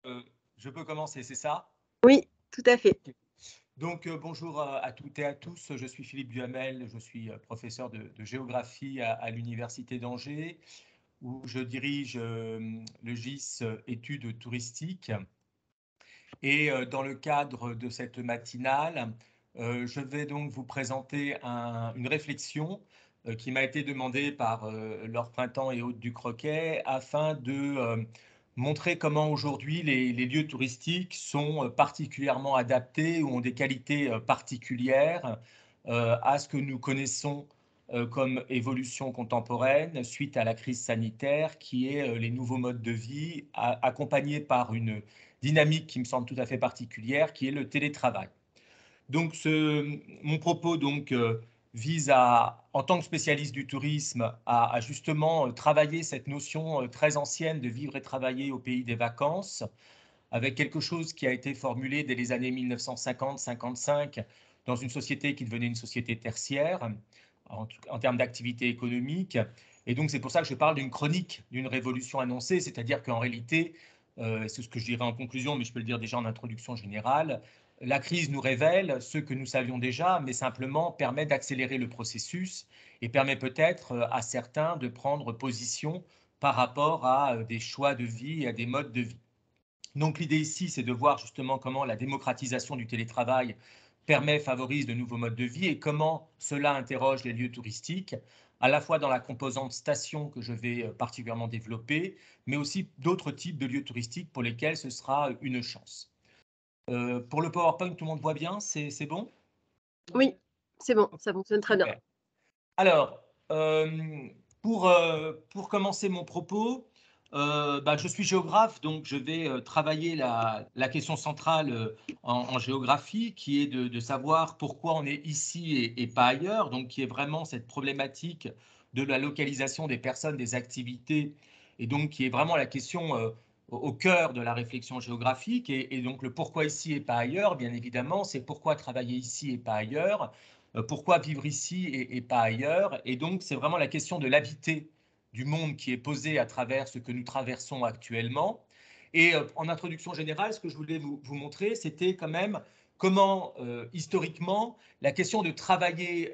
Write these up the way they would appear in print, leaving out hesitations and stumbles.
Euh, je peux commencer, c'est ça? Oui, tout à fait. Ok. Donc, bonjour à toutes et à tous. Je suis Philippe Duhamel, je suis professeur de géographie à l'Université d'Angers, où je dirige le GIS études touristiques. Et dans le cadre de cette matinale, je vais donc vous présenter une réflexion qui m'a été demandée par Laure Printemps et Aude Ducroquet afin de montrer comment aujourd'hui les lieux touristiques sont particulièrement adaptés ou ont des qualités particulières à ce que nous connaissons comme évolution contemporaine suite à la crise sanitaire, qui est les nouveaux modes de vie accompagnés par une dynamique qui me semble tout à fait particulière, qui est le télétravail. Donc, mon propos vise en tant que spécialiste du tourisme, à justement travailler cette notion très ancienne de vivre et travailler au pays des vacances, avec quelque chose qui a été formulé dès les années 1950-55 dans une société qui devenait une société tertiaire en termes d'activité économique. Et donc, c'est pour ça que je parle d'une chronique, d'une révolution annoncée, c'est-à-dire qu'en réalité, c'est ce que je dirais en conclusion, mais je peux le dire déjà en introduction générale, la crise nous révèle ce que nous savions déjà, mais simplement permet d'accélérer le processus et permet peut-être à certains de prendre position par rapport à des choix de vie et à des modes de vie. Donc l'idée ici, c'est de voir justement comment la démocratisation du télétravail favorise de nouveaux modes de vie et comment cela interroge les lieux touristiques, à la fois dans la composante station que je vais particulièrement développer, mais aussi d'autres types de lieux touristiques pour lesquels ce sera une chance. Pour le PowerPoint, tout le monde voit bien, c'est bon? Oui, c'est bon, ça fonctionne très bien. Super. Alors, pour commencer mon propos, je suis géographe, donc je vais travailler la question centrale en géographie, qui est de savoir pourquoi on est ici et pas ailleurs, donc qui est vraiment cette problématique de la localisation des personnes, des activités, et donc qui est vraiment la question au cœur de la réflexion géographique, et donc le pourquoi ici et pas ailleurs, bien évidemment, c'est pourquoi travailler ici et pas ailleurs. Pourquoi vivre ici et pas ailleurs? Et donc, c'est vraiment la question de l'habité du monde qui est posée à travers ce que nous traversons actuellement. Et en introduction générale, ce que je voulais vous montrer, c'était quand même comment, historiquement, la question de travailler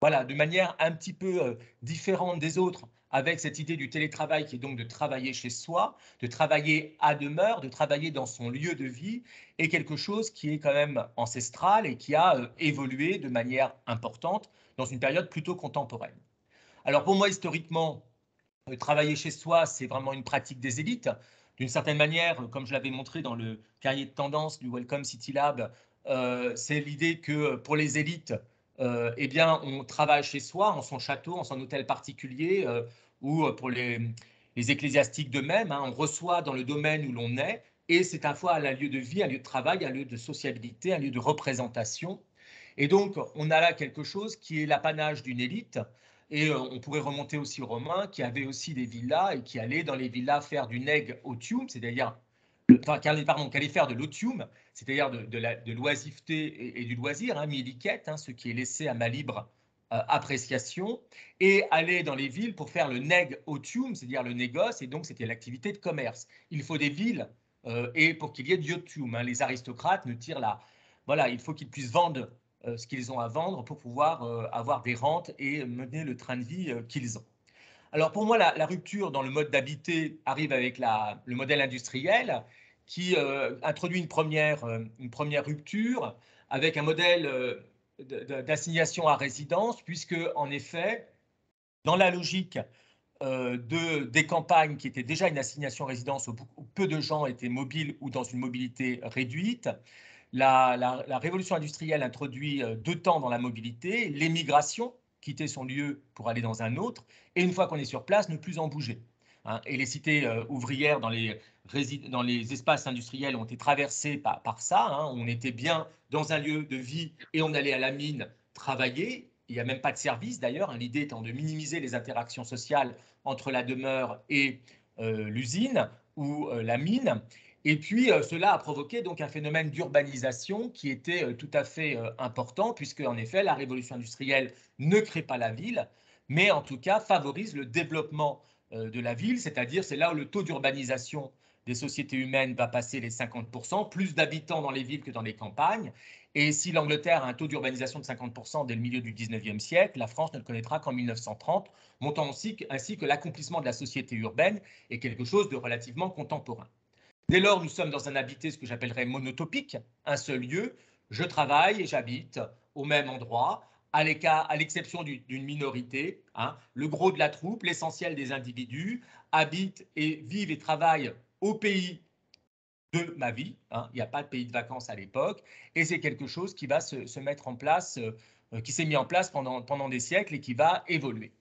voilà, de manière un petit peu différente des autres, avec cette idée du télétravail qui est donc de travailler chez soi, de travailler à demeure, de travailler dans son lieu de vie, est quelque chose qui est quand même ancestral et qui a évolué de manière importante dans une période plutôt contemporaine. Alors pour moi, historiquement, travailler chez soi, c'est vraiment une pratique des élites. D'une certaine manière, comme je l'avais montré dans le cahier de tendance du Welcome City Lab, c'est l'idée que pour les élites, eh bien, on travaille chez soi, en son château, en son hôtel particulier, ou pour les ecclésiastiques d'eux-mêmes, hein, on reçoit dans le domaine où l'on est, et c'est à la fois un lieu de vie, un lieu de travail, un lieu de sociabilité, un lieu de représentation. Et donc, on a là quelque chose qui est l'apanage d'une élite. Et on pourrait remonter aussi aux Romains qui avaient aussi des villas et qui allaient dans les villas faire du neg otium, c'est-à-dire, enfin, qui allaient faire de l'otium, c'est-à-dire de l'oisiveté et du loisir, hein, miliquette, hein, ce qui est laissé à ma libre appréciation, et aller dans les villes pour faire le neg otium, c'est-à-dire le négoce, et donc c'était l'activité de commerce. Il faut des villes et pour qu'il y ait de l'otium, hein, les aristocrates ne tirent la... Voilà, il faut qu'ils puissent vendre ce qu'ils ont à vendre pour pouvoir avoir des rentes et mener le train de vie qu'ils ont. Alors pour moi, la rupture dans le mode d'habiter arrive avec le modèle industriel qui introduit une première rupture avec un modèle d'assignation à résidence, puisque en effet, dans la logique des campagnes qui étaient déjà une assignation à résidence où peu de gens étaient mobiles ou dans une mobilité réduite, la révolution industrielle introduit deux temps dans la mobilité, l'émigration, quitter son lieu pour aller dans un autre, et une fois qu'on est sur place, ne plus en bouger. Hein, et les cités ouvrières dans les espaces industriels ont été traversées par ça. Hein, on était bien dans un lieu de vie et on allait à la mine travailler. Il n'y a même pas de service d'ailleurs, hein, l'idée étant de minimiser les interactions sociales entre la demeure et l'usine ou la mine. Et puis, cela a provoqué donc un phénomène d'urbanisation qui était tout à fait important, puisque en effet, la révolution industrielle ne crée pas la ville, mais en tout cas favorise le développement de la ville, c'est-à-dire c'est là où le taux d'urbanisation des sociétés humaines va passer les 50%, plus d'habitants dans les villes que dans les campagnes. Et si l'Angleterre a un taux d'urbanisation de 50% dès le milieu du 19e siècle, la France ne le connaîtra qu'en 1930, montant ainsi que l'accomplissement de la société urbaine est quelque chose de relativement contemporain. Dès lors, nous sommes dans un habité, ce que j'appellerais monotopique, un seul lieu. Je travaille et j'habite au même endroit, à l'exception d'une minorité. Le gros de la troupe, l'essentiel des individus, habitent et vivent et travaillent au pays de ma vie. Il n'y a pas de pays de vacances à l'époque. Et c'est quelque chose qui va se mettre en place, qui s'est mis en place pendant des siècles et qui va évoluer.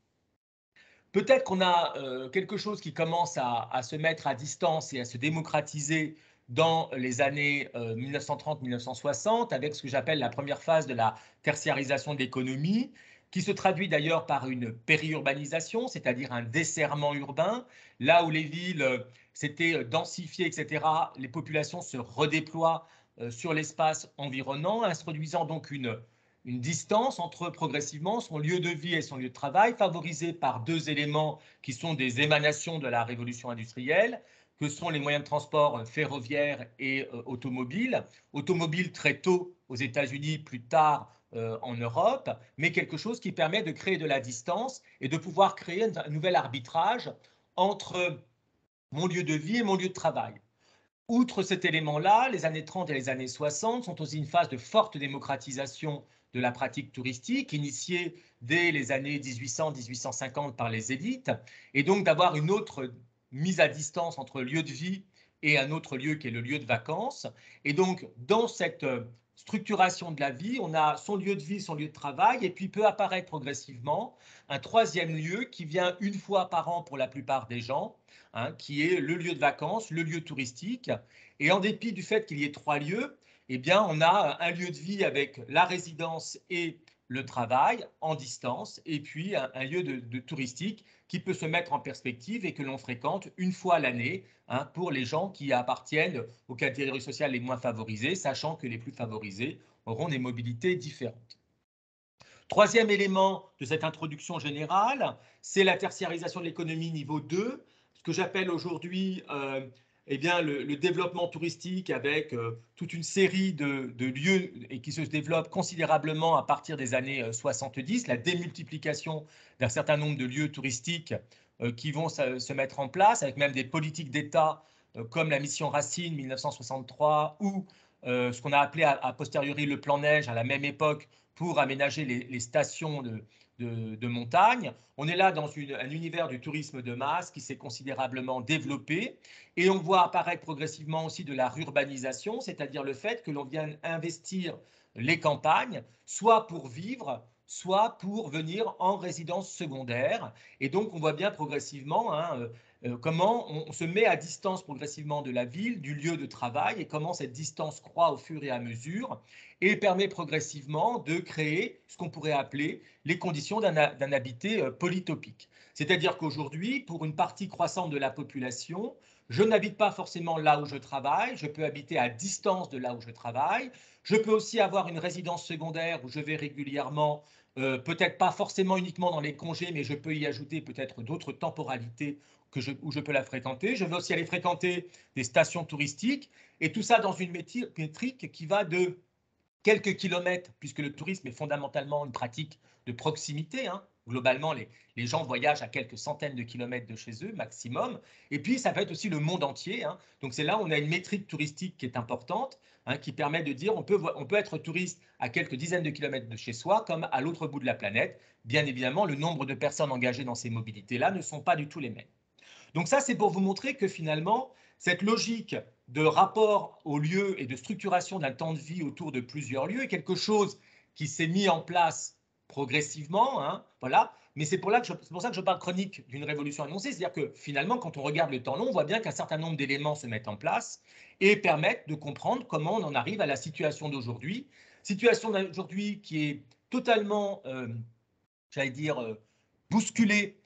Peut-être qu'on a quelque chose qui commence à se mettre à distance et à se démocratiser dans les années 1930-1960, avec ce que j'appelle la première phase de la tertiarisation de l'économie, qui se traduit d'ailleurs par une périurbanisation, c'est-à-dire un desserrement urbain. Là où les villes s'étaient densifiées, etc., les populations se redéploient sur l'espace environnant, introduisant donc une distance entre progressivement son lieu de vie et son lieu de travail, favorisée par deux éléments qui sont des émanations de la révolution industrielle, que sont les moyens de transport ferroviaires et automobiles. Automobiles très tôt aux États-Unis, plus tard en Europe, mais quelque chose qui permet de créer de la distance et de pouvoir créer un nouvel arbitrage entre mon lieu de vie et mon lieu de travail. Outre cet élément-là, les années 30 et les années 60 sont aussi une phase de forte démocratisation de la pratique touristique, initiée dès les années 1800-1850 par les élites, et donc d'avoir une autre mise à distance entre lieu de vie et un autre lieu qui est le lieu de vacances. Et donc, dans cette structuration de la vie, on a son lieu de vie, son lieu de travail, et puis peut apparaître progressivement un troisième lieu qui vient une fois par an pour la plupart des gens, qui est le lieu de vacances, le lieu touristique. Et en dépit du fait qu'il y ait trois lieux, eh bien, on a un lieu de vie avec la résidence et le travail en distance, et puis un lieu de touristique qui peut se mettre en perspective et que l'on fréquente une fois l'année pour les gens qui appartiennent aux catégories sociales les moins favorisées, sachant que les plus favorisés auront des mobilités différentes. Troisième élément de cette introduction générale, c'est la tertiarisation de l'économie niveau 2, ce que j'appelle aujourd'hui eh bien, le développement touristique avec toute une série de lieux et qui se développe considérablement à partir des années 70, la démultiplication d'un certain nombre de lieux touristiques qui vont se mettre en place, avec même des politiques d'État comme la mission Racine 1963 ou ce qu'on a appelé a posteriori le plan Neige à la même époque pour aménager les stations de montagne. On est là dans un univers du tourisme de masse qui s'est considérablement développé et on voit apparaître progressivement aussi de la rurbanisation, c'est-à-dire le fait que l'on vienne investir les campagnes, soit pour vivre, soit pour venir en résidence secondaire. Et donc, on voit bien progressivement comment on se met à distance progressivement de la ville, du lieu de travail, et comment cette distance croît au fur et à mesure et permet progressivement de créer ce qu'on pourrait appeler les conditions d'un habité polytopique. C'est-à-dire qu'aujourd'hui, pour une partie croissante de la population, je n'habite pas forcément là où je travaille, je peux habiter à distance de là où je travaille, je peux aussi avoir une résidence secondaire où je vais régulièrement, peut-être pas forcément uniquement dans les congés, mais je peux y ajouter peut-être d'autres temporalités où je peux la fréquenter. Je vais aussi aller fréquenter des stations touristiques et tout ça dans une métrique qui va de quelques kilomètres, puisque le tourisme est fondamentalement une pratique de proximité. Globalement, les gens voyagent à quelques centaines de kilomètres de chez eux, maximum. Et puis, ça peut être aussi le monde entier. Donc, c'est là où on a une métrique touristique qui est importante, qui permet de dire on peut être touriste à quelques dizaines de kilomètres de chez soi, comme à l'autre bout de la planète. Bien évidemment, le nombre de personnes engagées dans ces mobilités-là ne sont pas du tout les mêmes. Donc ça, c'est pour vous montrer que finalement, cette logique de rapport au lieu et de structuration d'un temps de vie autour de plusieurs lieux est quelque chose qui s'est mis en place progressivement, voilà. Mais c'est pour ça que je parle chronique d'une révolution annoncée, c'est-à-dire que finalement, quand on regarde le temps long, on voit bien qu'un certain nombre d'éléments se mettent en place et permettent de comprendre comment on en arrive à la situation d'aujourd'hui. Situation d'aujourd'hui qui est totalement, j'allais dire, bousculée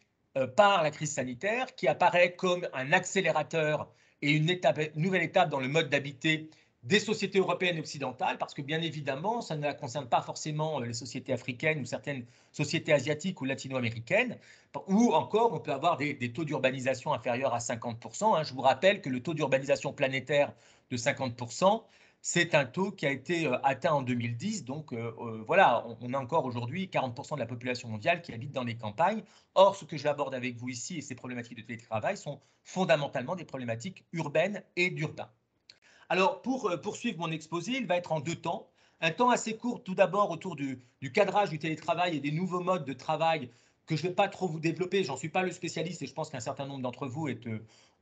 par la crise sanitaire, qui apparaît comme un accélérateur et une nouvelle étape dans le mode d'habiter des sociétés européennes et occidentales, parce que bien évidemment, ça ne concerne pas forcément les sociétés africaines ou certaines sociétés asiatiques ou latino-américaines, ou encore on peut avoir des taux d'urbanisation inférieurs à 50%. Je vous rappelle que le taux d'urbanisation planétaire de 50%, c'est un taux qui a été atteint en 2010. Donc voilà, on a encore aujourd'hui 40% de la population mondiale qui habite dans les campagnes. Or, ce que j'aborde avec vous ici et ces problématiques de télétravail sont fondamentalement des problématiques urbaines et d'urbain. Alors, pour poursuivre mon exposé, il va être en 2 temps. Un temps assez court, tout d'abord, autour du cadrage du télétravail et des nouveaux modes de travail que je ne vais pas trop vous développer. J'en suis pas le spécialiste et je pense qu'un certain nombre d'entre vous est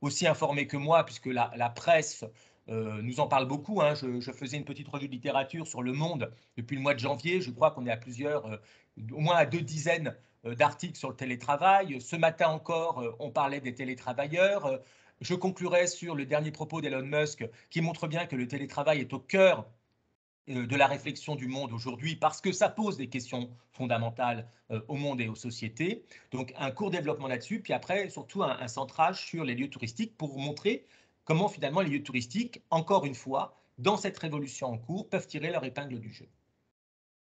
aussi informé que moi, puisque la presse nous en parle beaucoup. Je faisais une petite revue de littérature sur Le Monde depuis le mois de janvier. Je crois qu'on est à plusieurs, au moins à 2 dizaines d'articles sur le télétravail. Ce matin encore, on parlait des télétravailleurs. Je conclurai sur le dernier propos d'Elon Musk qui montre bien que le télétravail est au cœur de la réflexion du monde aujourd'hui parce que ça pose des questions fondamentales au monde et aux sociétés. Donc un court développement là-dessus, puis après surtout un centrage sur les lieux touristiques pour vous montrer comment finalement les lieux touristiques, encore une fois, dans cette révolution en cours, peuvent tirer leur épingle du jeu.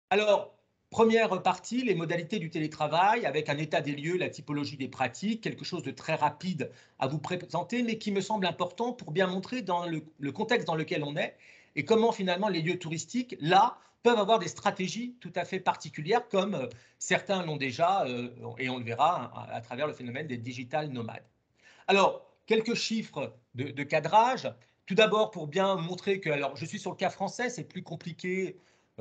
Alors, première partie, les modalités du télétravail, avec un état des lieux, la typologie des pratiques, quelque chose de très rapide à vous présenter, mais qui me semble important pour bien montrer dans le contexte dans lequel on est et comment finalement les lieux touristiques, là, peuvent avoir des stratégies tout à fait particulières, comme certains l'ont déjà, et on le verra à travers le phénomène des digital nomades. Alors, quelques chiffres de cadrage. Tout d'abord, pour bien montrer que, alors je suis sur le cas français, c'est plus compliqué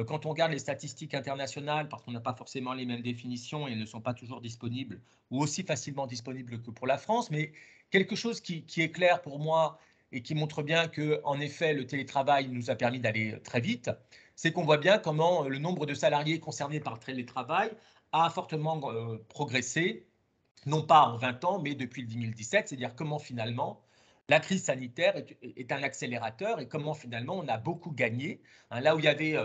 quand on regarde les statistiques internationales, parce qu'on n'a pas forcément les mêmes définitions et elles ne sont pas toujours disponibles ou aussi facilement disponibles que pour la France, mais quelque chose qui est clair pour moi et qui montre bien que, en effet, le télétravail nous a permis d'aller très vite, c'est qu'on voit bien comment le nombre de salariés concernés par le télétravail a fortement progressé, non pas en 20 ans, mais depuis le 2017, c'est-à-dire comment finalement la crise sanitaire est un accélérateur et comment finalement on a beaucoup gagné. Là où il y avait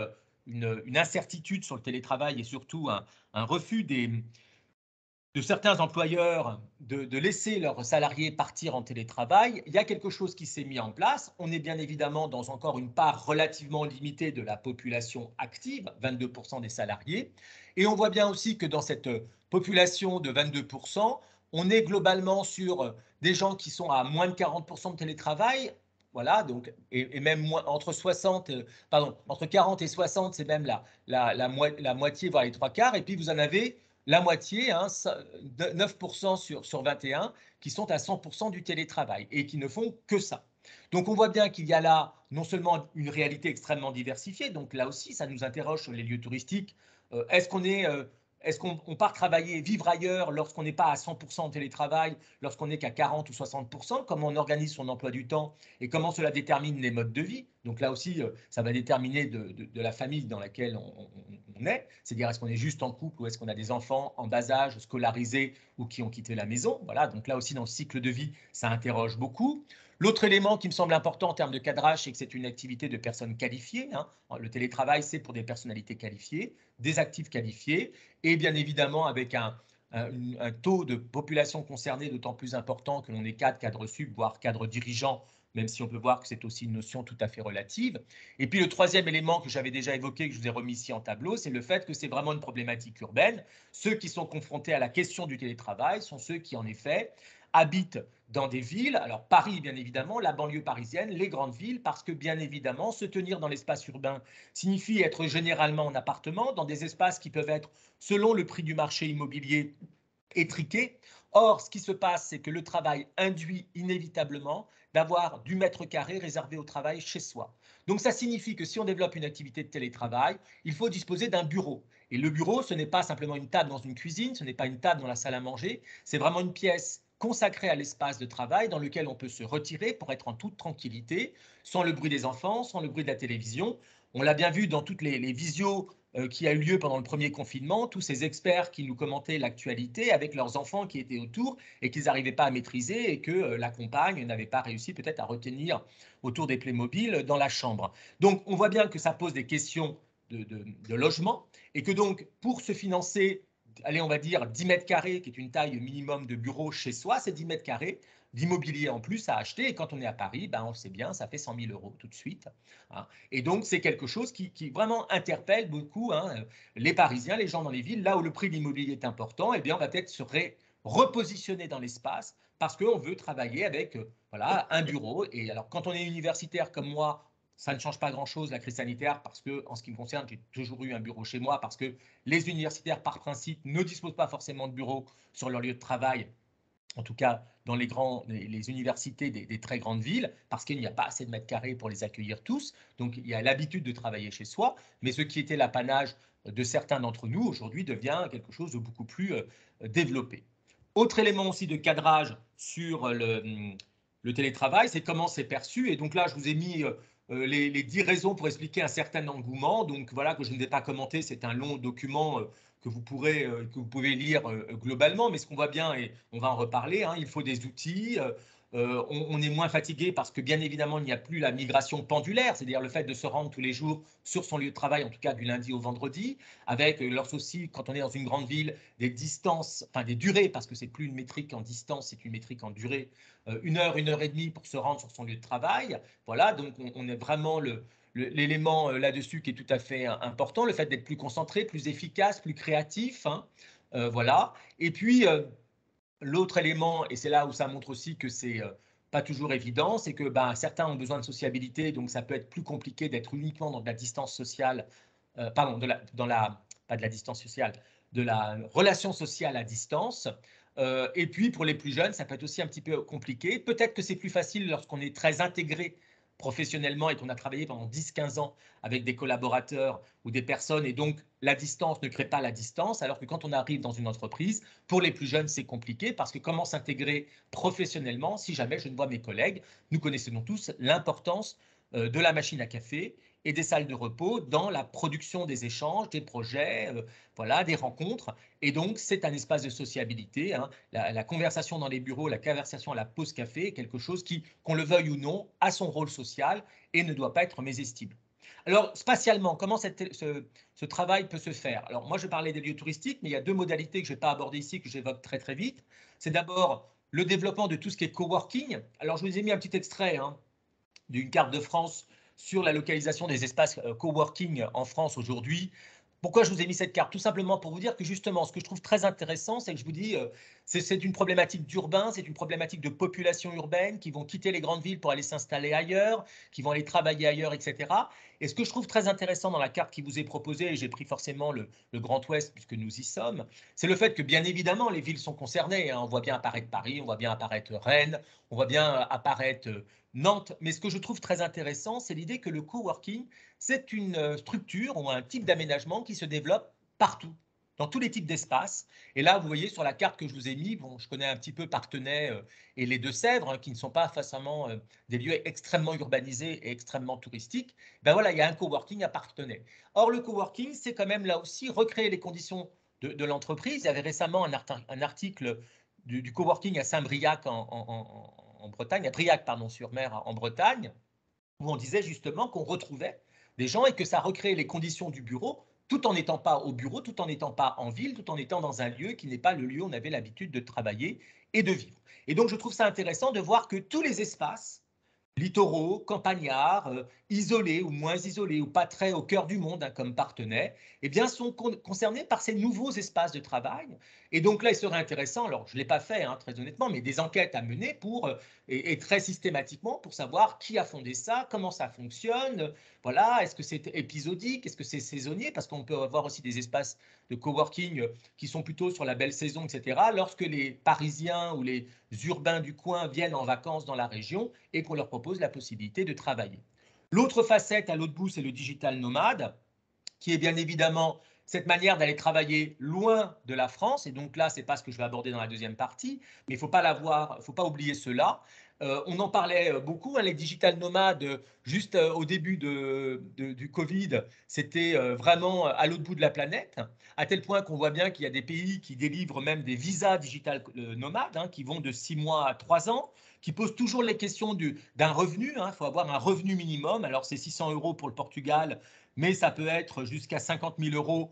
une incertitude sur le télétravail et surtout un refus de certains employeurs de laisser leurs salariés partir en télétravail, il y a quelque chose qui s'est mis en place. On est bien évidemment dans encore une part relativement limitée de la population active, 22% des salariés. Et on voit bien aussi que dans cette population de 22%, on est globalement sur des gens qui sont à moins de 40% de télétravail. Voilà, donc, et même entre 60, entre 40 et 60, c'est même la moitié, voire les 3/4. Et puis vous en avez la moitié, 9% sur 21, qui sont à 100% du télétravail et qui ne font que ça. Donc on voit bien qu'il y a là non seulement une réalité extrêmement diversifiée, donc là aussi ça nous interroge sur les lieux touristiques. Est-ce qu'on part travailler, vivre ailleurs lorsqu'on n'est pas à 100% en télétravail, lorsqu'on n'est qu'à 40 ou 60%? Comment on organise son emploi du temps et comment cela détermine les modes de vie? Donc là aussi, ça va déterminer de la famille dans laquelle on est, c'est-à-dire est-ce qu'on est juste en couple ou est-ce qu'on a des enfants en bas âge, scolarisés ou qui ont quitté la maison? Voilà, donc là aussi dans le cycle de vie, ça interroge beaucoup. L'autre élément qui me semble important en termes de cadrage, c'est que c'est une activité de personnes qualifiées. Le télétravail, c'est pour des personnalités qualifiées, des actifs qualifiés, et bien évidemment avec un taux de population concernée d'autant plus important que l'on est cadre sub, voire cadre dirigeant, même si on peut voir que c'est aussi une notion tout à fait relative. Et puis le troisième élément que j'avais déjà évoqué, que je vous ai remis ici en tableau, c'est le fait que c'est vraiment une problématique urbaine. Ceux qui sont confrontés à la question du télétravail sont ceux qui, en effet, habitent dans des villes, alors Paris bien évidemment, la banlieue parisienne, les grandes villes, parce que bien évidemment, se tenir dans l'espace urbain signifie être généralement en appartement, dans des espaces qui peuvent être, selon le prix du marché immobilier, étriqués. Or, ce qui se passe, c'est que le travail induit inévitablement d'avoir du mètre carré réservé au travail chez soi. Donc ça signifie que si on développe une activité de télétravail, il faut disposer d'un bureau. Et le bureau, ce n'est pas simplement une table dans une cuisine, ce n'est pas une table dans la salle à manger, c'est vraiment une pièce consacrée à l'espace de travail dans lequel on peut se retirer pour être en toute tranquillité, sans le bruit des enfants, sans le bruit de la télévision. On l'a bien vu dans toutes les visios qui a eu lieu pendant le premier confinement, tous ces experts qui nous commentaient l'actualité avec leurs enfants qui étaient autour et qu'ils n'arrivaient pas à maîtriser et que la compagne n'avait pas réussi peut-être à retenir autour des Playmobil dans la chambre. Donc on voit bien que ça pose des questions de logement et que donc pour se financer allez, on va dire 10 mètres carrés, qui est une taille minimum de bureau chez soi, c'est 10 mètres carrés d'immobilier en plus à acheter. Et quand on est à Paris, ben, on sait bien, ça fait 100 000 euros tout de suite. Hein. Et donc, c'est quelque chose qui vraiment interpelle beaucoup les Parisiens, les gens dans les villes. Là où le prix de l'immobilier est important, eh bien, on va peut-être se repositionner dans l'espace parce qu'on veut travailler avec voilà, un bureau. Et alors, quand on est universitaire comme moi, ça ne change pas grand-chose, la crise sanitaire, parce que, en ce qui me concerne, j'ai toujours eu un bureau chez moi, parce que les universitaires, par principe, ne disposent pas forcément de bureau sur leur lieu de travail, en tout cas dans les universités des très grandes villes, parce qu'il n'y a pas assez de mètres carrés pour les accueillir tous. Donc, il y a l'habitude de travailler chez soi, mais ce qui était l'apanage de certains d'entre nous, aujourd'hui, devient quelque chose de beaucoup plus développé. Autre élément aussi de cadrage sur le télétravail, c'est comment c'est perçu. Et donc là, je vous ai mis les 10 raisons pour expliquer un certain engouement. Donc voilà, que je ne vais pas commenter, c'est un long document que vous pouvez lire globalement, mais ce qu'on voit bien, et on va en reparler, hein, il faut des outils, on est moins fatigué parce que bien évidemment il n'y a plus la migration pendulaire, c'est-à-dire le fait de se rendre tous les jours sur son lieu de travail, en tout cas du lundi au vendredi, avec lorsque aussi quand on est dans une grande ville, des distances, enfin des durées, parce que c'est plus une métrique en distance, c'est une métrique en durée, 1 heure et demie pour se rendre sur son lieu de travail. Voilà, donc on est vraiment l'élément là-dessus qui est tout à fait important, le fait d'être plus concentré, plus efficace, plus créatif. Hein, voilà. Et puis, l'autre élément, et c'est là où ça montre aussi que c'est pas toujours évident, c'est que ben, certains ont besoin de sociabilité, donc ça peut être plus compliqué d'être uniquement dans de la distance sociale, pardon, pas de la distance sociale, de la relation sociale à distance. Et puis pour les plus jeunes, ça peut être aussi un petit peu compliqué. Peut-être que c'est plus facile lorsqu'on est très intégré professionnellement et qu'on a travaillé pendant 10-15 ans avec des collaborateurs ou des personnes, et donc la distance ne crée pas la distance, alors que quand on arrive dans une entreprise, pour les plus jeunes, c'est compliqué parce que comment s'intégrer professionnellement si jamais je ne vois mes collègues? Nous connaissons tous l'importance de la machine à café et des salles de repos dans la production des échanges, des projets, voilà, des rencontres. Et donc, c'est un espace de sociabilité. Hein. La conversation dans les bureaux, la conversation à la pause café est quelque chose qui, qu'on le veuille ou non, a son rôle social et ne doit pas être mésestimé. Alors, spatialement, comment ce travail peut se faire? Alors, moi, je parlais des lieux touristiques, mais il y a deux modalités que je ne vais pas aborder ici, que j'évoque très, très vite. C'est d'abord le développement de tout ce qui est coworking. Alors, je vous ai mis un petit extrait d'une carte de France sur la localisation des espaces coworking en France aujourd'hui. Pourquoi je vous ai mis cette carte? Tout simplement pour vous dire que justement, ce que je trouve très intéressant, c'est que je vous dis, c'est une problématique d'urbain, c'est une problématique de population urbaine qui vont quitter les grandes villes pour aller s'installer ailleurs, qui vont aller travailler ailleurs, etc. Et ce que je trouve très intéressant dans la carte qui vous est proposée, et j'ai pris forcément le Grand Ouest puisque nous y sommes, c'est le fait que bien évidemment les villes sont concernées. Hein. On voit bien apparaître Paris, on voit bien apparaître Rennes, on voit bien apparaître Nantes. Mais ce que je trouve très intéressant, c'est l'idée que le coworking, c'est une structure ou un type d'aménagement qui se développe partout, dans tous les types d'espaces. Et là, vous voyez sur la carte que je vous ai mis, bon, je connais un petit peu Parthenay et les Deux-Sèvres, hein, qui ne sont pas forcément des lieux extrêmement urbanisés et extrêmement touristiques. Ben voilà, il y a un coworking à Parthenay. Or, le coworking, c'est quand même là aussi recréer les conditions de l'entreprise. Il y avait récemment un article du coworking à Saint-Briac en Bretagne, à Briac, pardon, sur mer en Bretagne, où on disait justement qu'on retrouvait des gens et que ça recréait les conditions du bureau, tout en n'étant pas au bureau, tout en n'étant pas en ville, tout en étant dans un lieu qui n'est pas le lieu où on avait l'habitude de travailler et de vivre. Et donc, je trouve ça intéressant de voir que tous les espaces, littoraux, campagnards, isolés ou moins isolés, ou pas très au cœur du monde, hein, comme Parthenay, eh bien, sont concernés par ces nouveaux espaces de travail. Et donc là, il serait intéressant, alors je ne l'ai pas fait, hein, très honnêtement, mais des enquêtes à mener et très systématiquement pour savoir qui a fondé ça, comment ça fonctionne, voilà, est-ce que c'est épisodique, est-ce que c'est saisonnier, parce qu'on peut avoir aussi des espaces de coworking qui sont plutôt sur la belle saison, etc., lorsque les Parisiens ou les urbains du coin viennent en vacances dans la région et qu'on leur propose la possibilité de travailler. L'autre facette à l'autre bout, c'est le digital nomade, qui est bien évidemment cette manière d'aller travailler loin de la France. Et donc là, ce n'est pas ce que je vais aborder dans la deuxième partie, mais il ne faut pas oublier cela. On en parlait beaucoup, hein, les digital nomades, juste au début du Covid, c'était vraiment à l'autre bout de la planète, à tel point qu'on voit bien qu'il y a des pays qui délivrent même des visas digital nomades, hein, qui vont de 6 mois à 3 ans, qui posent toujours les questions d'un revenu. Il faut avoir un revenu minimum. Alors, c'est 600 € pour le Portugal, mais ça peut être jusqu'à 50 000 €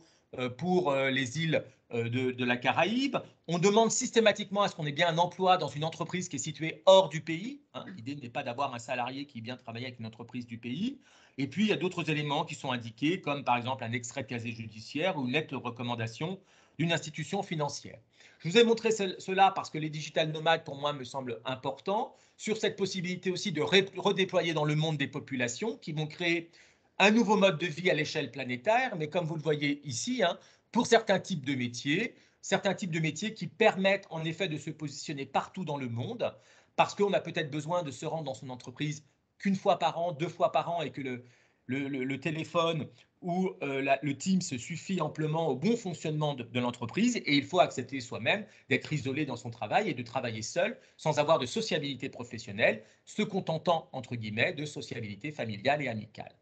pour les îles de la Caraïbe. On demande systématiquement à ce qu'on ait bien un emploi dans une entreprise qui est située hors du pays. Hein. L'idée n'est pas d'avoir un salarié qui vient travailler avec une entreprise du pays. Et puis, il y a d'autres éléments qui sont indiqués, comme par exemple un extrait de casier judiciaire ou une lettre de recommandation d'une institution financière. Je vous ai montré cela parce que les digital nomades, pour moi, me semblent importants, sur cette possibilité aussi de redéployer dans le monde des populations qui vont créer un nouveau mode de vie à l'échelle planétaire, mais comme vous le voyez ici, hein, pour certains types de métiers qui permettent en effet de se positionner partout dans le monde, parce qu'on a peut-être besoin de se rendre dans son entreprise qu'une fois par an, 2 fois par an, et que le téléphone ou le Teams suffit amplement au bon fonctionnement de l'entreprise, et il faut accepter soi-même d'être isolé dans son travail et de travailler seul, sans avoir de sociabilité professionnelle, se contentant, entre guillemets, de sociabilité familiale et amicale.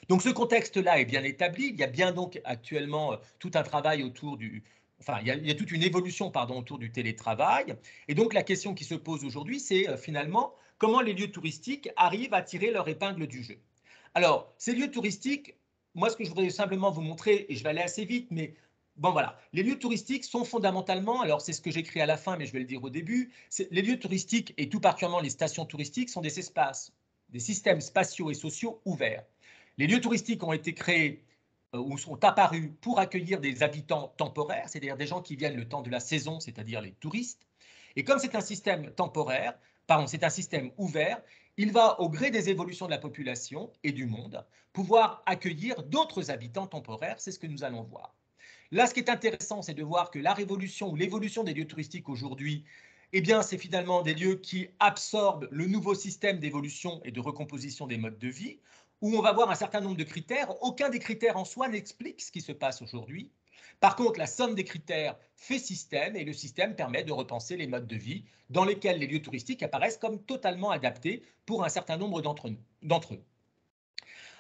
Donc ce contexte-là est bien établi. Il y a bien donc actuellement tout un travail autour du... Enfin, il y a toute une évolution pardon, autour du télétravail. Et donc la question qui se pose aujourd'hui, c'est finalement comment les lieux touristiques arrivent à tirer leur épingle du jeu. Alors, ces lieux touristiques, moi ce que je voudrais simplement vous montrer, et je vais aller assez vite, mais bon voilà, les lieux touristiques sont fondamentalement, alors c'est ce que j'écris à la fin, mais je vais le dire au début, les lieux touristiques et tout particulièrement les stations touristiques sont des espaces, des systèmes spatiaux et sociaux ouverts. Les lieux touristiques ont été créés ou sont apparus pour accueillir des habitants temporaires, c'est-à-dire des gens qui viennent le temps de la saison, c'est-à-dire les touristes. Et comme c'est un système temporaire, pardon, c'est un système ouvert, il va, au gré des évolutions de la population et du monde, pouvoir accueillir d'autres habitants temporaires. C'est ce que nous allons voir. Là, ce qui est intéressant, c'est de voir que la révolution ou l'évolution des lieux touristiques aujourd'hui, eh bien, c'est finalement des lieux qui absorbent le nouveau système d'évolution et de recomposition des modes de vie, où on va voir un certain nombre de critères. Aucun des critères en soi n'explique ce qui se passe aujourd'hui. Par contre, la somme des critères fait système et le système permet de repenser les modes de vie dans lesquels les lieux touristiques apparaissent comme totalement adaptés pour un certain nombre d'entre eux.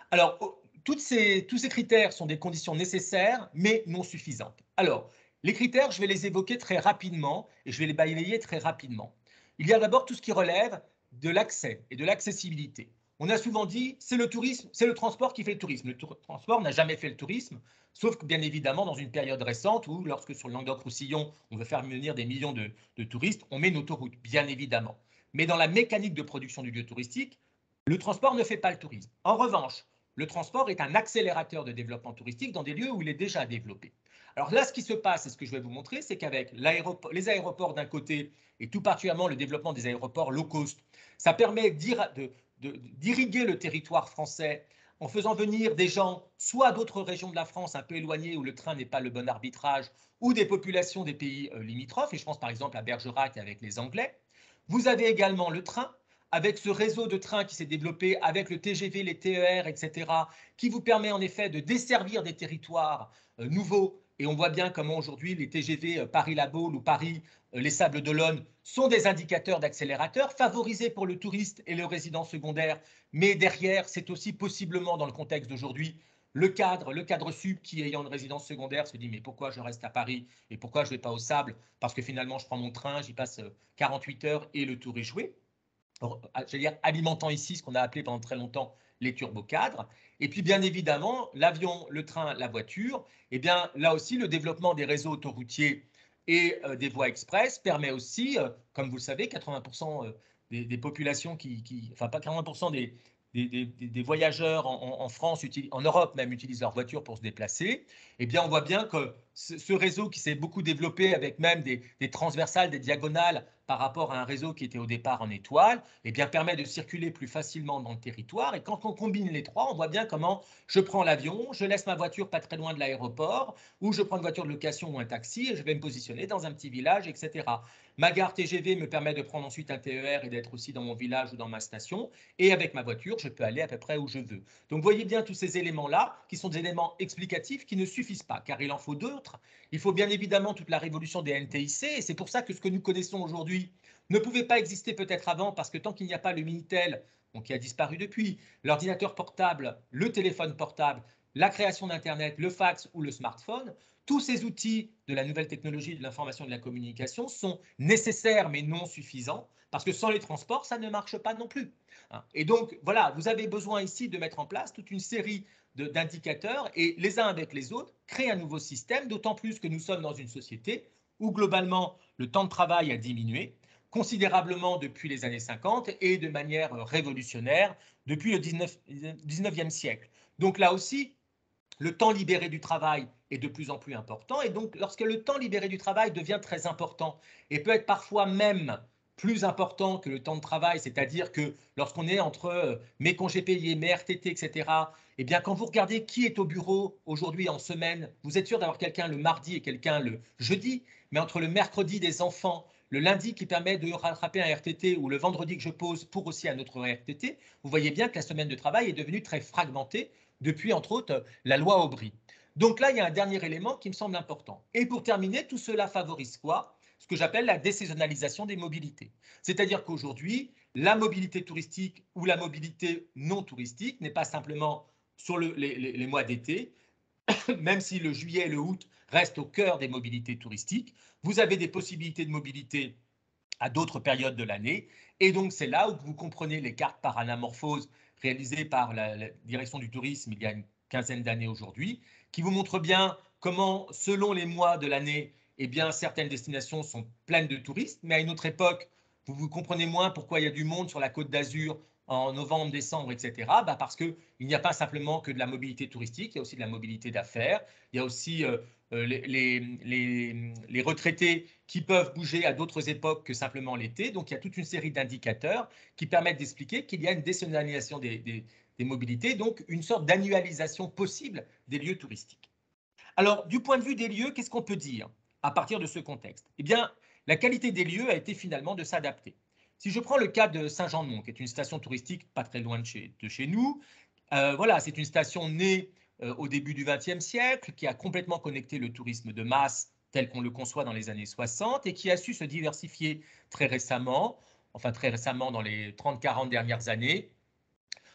Alors, tous ces critères sont des conditions nécessaires, mais non suffisantes. Alors, les critères, je vais les évoquer très rapidement et je vais les balayer très rapidement. Il y a d'abord tout ce qui relève de l'accès et de l'accessibilité. On a souvent dit, c'est le tourisme, c'est le transport qui fait le tourisme. Le transport n'a jamais fait le tourisme, sauf que bien évidemment dans une période récente où, lorsque sur le Languedoc-Roussillon, on veut faire venir des millions de touristes, on met une autoroute, bien évidemment. Mais dans la mécanique de production du lieu touristique, le transport ne fait pas le tourisme. En revanche, le transport est un accélérateur de développement touristique dans des lieux où il est déjà développé. Alors là, ce qui se passe, et ce que je vais vous montrer, c'est qu'avec les aéroports d'un côté, et tout particulièrement le développement des aéroports low cost, ça permet d'irriguer le territoire français en faisant venir des gens, soit d'autres régions de la France un peu éloignées où le train n'est pas le bon arbitrage, ou des populations des pays limitrophes, et je pense par exemple à Bergerac avec les Anglais. Vous avez également le train, avec ce réseau de trains qui s'est développé, avec le TGV, les TER, etc., qui vous permet en effet de desservir des territoires nouveaux. Et on voit bien comment aujourd'hui les TGV Paris-La Baule ou Paris, les Sables d'Olonne sont des indicateurs d'accélérateur, favorisés pour le touriste et le résident secondaire. Mais derrière, c'est aussi possiblement dans le contexte d'aujourd'hui, le cadre sup qui, ayant une résidence secondaire, se dit mais pourquoi je reste à Paris et pourquoi je ne vais pas au Sable? Parce que finalement, je prends mon train, j'y passe 48 heures et le tour est joué. J'allais dire, alimentant ici ce qu'on a appelé pendant très longtemps les turbocadres. Et puis, bien évidemment, l'avion, le train, la voiture, eh bien, là aussi, le développement des réseaux autoroutiers et des voies express permet aussi, comme vous le savez, 80% des populations enfin pas 80% des voyageurs en France, en Europe même, utilisent leur voiture pour se déplacer. Eh bien, on voit bien que ce réseau qui s'est beaucoup développé avec même des transversales, des diagonales, par rapport à un réseau qui était au départ en étoile, eh bien, permet de circuler plus facilement dans le territoire. Et quand on combine les trois, on voit bien comment je prends l'avion, je laisse ma voiture pas très loin de l'aéroport, ou je prends une voiture de location ou un taxi et je vais me positionner dans un petit village, etc. Ma gare TGV me permet de prendre ensuite un TER et d'être aussi dans mon village ou dans ma station. Et avec ma voiture, je peux aller à peu près où je veux. Donc, voyez bien tous ces éléments-là, qui sont des éléments explicatifs qui ne suffisent pas, car il en faut d'autres. Il faut bien évidemment toute la révolution des NTIC, et c'est pour ça que ce que nous connaissons aujourd'hui ne pouvait pas exister peut-être avant, parce que tant qu'il n'y a pas le Minitel, qui a disparu depuis, l'ordinateur portable, le téléphone portable, la création d'Internet, le fax ou le smartphone, tous ces outils de la nouvelle technologie de l'information et de la communication sont nécessaires mais non suffisants, parce que sans les transports, ça ne marche pas non plus. Et donc, voilà, vous avez besoin ici de mettre en place toute une série d'indicateurs et les uns avec les autres, créer un nouveau système, d'autant plus que nous sommes dans une société où globalement le temps de travail a diminué considérablement depuis les années 50 et de manière révolutionnaire depuis le 19e siècle. Donc là aussi, le temps libéré du travail est de plus en plus important. Et donc, lorsque le temps libéré du travail devient très important et peut être parfois même plus important que le temps de travail, c'est-à-dire que lorsqu'on est entre mes congés payés, mes RTT, etc., eh bien, quand vous regardez qui est au bureau aujourd'hui en semaine, vous êtes sûr d'avoir quelqu'un le mardi et quelqu'un le jeudi, mais entre le mercredi des enfants, le lundi qui permet de rattraper un RTT ou le vendredi que je pose pour aussi un autre RTT, vous voyez bien que la semaine de travail est devenue très fragmentée depuis, entre autres, la loi Aubry. Donc là, il y a un dernier élément qui me semble important. Et pour terminer, tout cela favorise quoi? Ce que j'appelle la désaisonnalisation des mobilités. C'est-à-dire qu'aujourd'hui, la mobilité touristique ou la mobilité non touristique n'est pas simplement sur les mois d'été, même si le juillet et le août restent au cœur des mobilités touristiques. Vous avez des possibilités de mobilité à d'autres périodes de l'année. Et donc, c'est là où vous comprenez les cartes par anamorphose réalisées par la direction du tourisme il y a une quinzaine d'années aujourd'hui, qui vous montrent bien comment, selon les mois de l'année, eh bien, certaines destinations sont pleines de touristes, mais à une autre époque, vous comprenez moins pourquoi il y a du monde sur la Côte d'Azur en novembre, décembre, etc. Parce qu'il n'y a pas simplement que de la mobilité touristique, il y a aussi de la mobilité d'affaires, il y a aussi les retraités qui peuvent bouger à d'autres époques que simplement l'été. Donc, il y a toute une série d'indicateurs qui permettent d'expliquer qu'il y a une désaisonnalisation des mobilités, donc une sorte d'annualisation possible des lieux touristiques. Alors, du point de vue des lieux, qu'est-ce qu'on peut dire à partir de ce contexte? Eh bien, la qualité des lieux a été finalement de s'adapter. Si je prends le cas de Saint-Jean-de-Mont, qui est une station touristique pas très loin de chez nous, voilà, c'est une station née au début du XXe siècle, qui a complètement connecté le tourisme de masse tel qu'on le conçoit dans les années 60 et qui a su se diversifier très récemment, enfin très récemment dans les 30-40 dernières années,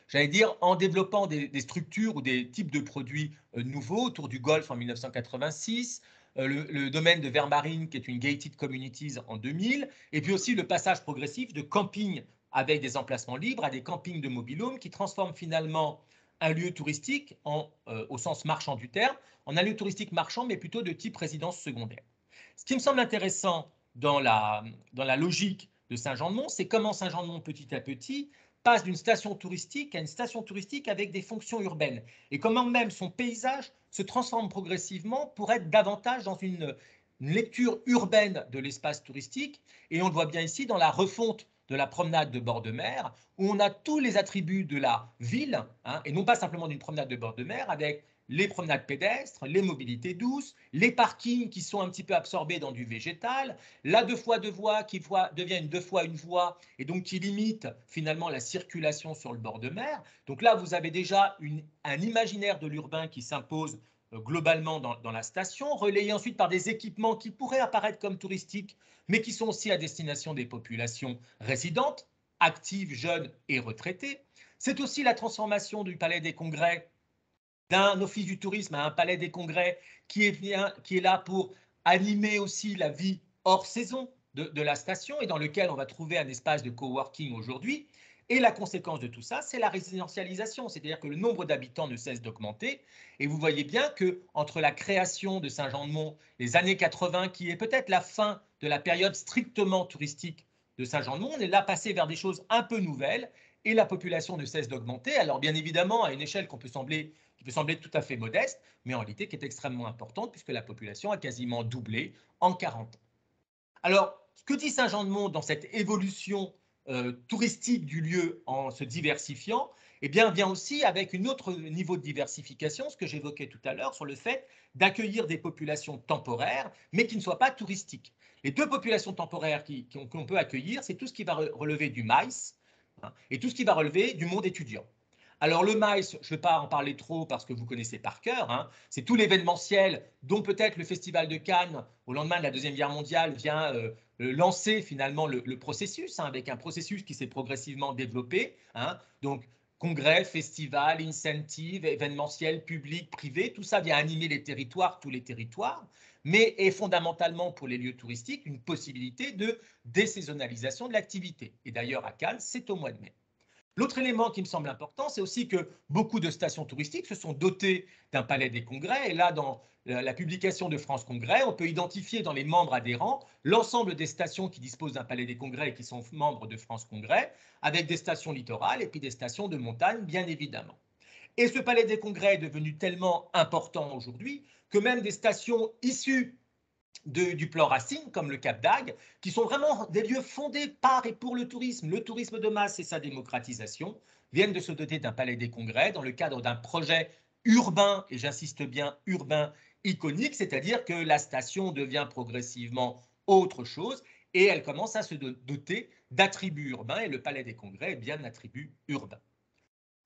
j'allais dire en développant des structures ou des types de produits nouveaux autour du golf en 1986, le domaine de Vermarine qui est une gated communities en 2000, et puis aussi le passage progressif de camping avec des emplacements libres à des campings de mobil-home qui transforment finalement un lieu touristique au sens marchand du terme, en un lieu touristique marchand, mais plutôt de type résidence secondaire. Ce qui me semble intéressant dans la logique de Saint-Jean-de-Mont, c'est comment Saint-Jean-de-Mont, petit à petit, passe d'une station touristique à une station touristique avec des fonctions urbaines, et comment même son paysage se transforme progressivement pour être davantage dans une lecture urbaine de l'espace touristique, et on le voit bien ici dans la refonte de la promenade de bord de mer, où on a tous les attributs de la ville, et non pas simplement d'une promenade de bord de mer, avec les promenades pédestres, les mobilités douces, les parkings qui sont un petit peu absorbés dans du végétal, la 2x2 voies qui devient une 2x1 voie et donc qui limite finalement la circulation sur le bord de mer. Donc là, vous avez déjà un imaginaire de l'urbain qui s'impose globalement dans la station, relayé ensuite par des équipements qui pourraient apparaître comme touristiques, mais qui sont aussi à destination des populations résidentes, actives, jeunes et retraitées. C'est aussi la transformation du Palais des Congrès d'un office du tourisme à un palais des congrès qui est là pour animer aussi la vie hors saison de la station et dans lequel on va trouver un espace de coworking aujourd'hui. Et la conséquence de tout ça, c'est la résidentialisation, c'est-à-dire que le nombre d'habitants ne cesse d'augmenter. Et vous voyez bien que entre la création de Saint-Jean-de-Mont, les années 80, qui est peut-être la fin de la période strictement touristique de Saint-Jean-de-Mont, on est là passé vers des choses un peu nouvelles et la population ne cesse d'augmenter. Alors bien évidemment, à une échelle qui peut sembler tout à fait modeste, mais en réalité qui est extrêmement importante puisque la population a quasiment doublé en 40 ans. Alors, ce que dit Saint-Jean-de-Mont dans cette évolution touristique du lieu en se diversifiant, eh bien, vient aussi avec un autre niveau de diversification, ce que j'évoquais tout à l'heure, sur le fait d'accueillir des populations temporaires, mais qui ne soient pas touristiques. Les deux populations temporaires qu'on peut accueillir, c'est tout ce qui va relever du MICE et tout ce qui va relever du monde étudiant. Alors le MICE, je ne vais pas en parler trop parce que vous connaissez par cœur, c'est tout l'événementiel dont peut-être le Festival de Cannes, au lendemain de la Deuxième Guerre mondiale, vient lancer finalement le processus, avec un processus qui s'est progressivement développé. Donc congrès, festivals, incentives, événementiels, publics, privés, tout ça vient animer les territoires, tous les territoires, mais est fondamentalement pour les lieux touristiques une possibilité de désaisonnalisation de l'activité. Et d'ailleurs, à Cannes, c'est au mois de mai. L'autre élément qui me semble important, c'est aussi que beaucoup de stations touristiques se sont dotées d'un palais des congrès. Et là, dans la publication de France Congrès, on peut identifier dans les membres adhérents l'ensemble des stations qui disposent d'un palais des congrès et qui sont membres de France Congrès, avec des stations littorales et puis des stations de montagne, bien évidemment. Et ce palais des congrès est devenu tellement important aujourd'hui que même des stations issues du plan Racine, comme le Cap d'Agde, qui sont vraiment des lieux fondés par et pour le tourisme de masse et sa démocratisation, viennent de se doter d'un palais des congrès dans le cadre d'un projet urbain, et j'insiste bien urbain, iconique, c'est-à-dire que la station devient progressivement autre chose et elle commence à se doter d'attributs urbains et le palais des congrès est bien un attribut urbain.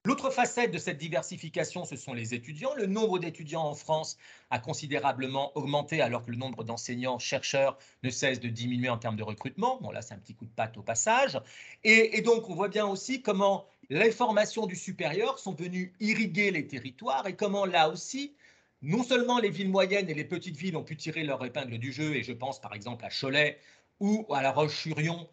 L'autre facette de cette diversification, ce sont les étudiants. Le nombre d'étudiants en France a considérablement augmenté alors que le nombre d'enseignants, chercheurs ne cesse de diminuer en termes de recrutement. Bon, là, c'est un petit coup de patte au passage. Et donc, on voit bien aussi comment les formations du supérieur sont venues irriguer les territoires et comment, là aussi, non seulement les villes moyennes et les petites villes ont pu tirer leur épingle du jeu, et je pense par exemple à Cholet ou à La Roche-sur-Yon,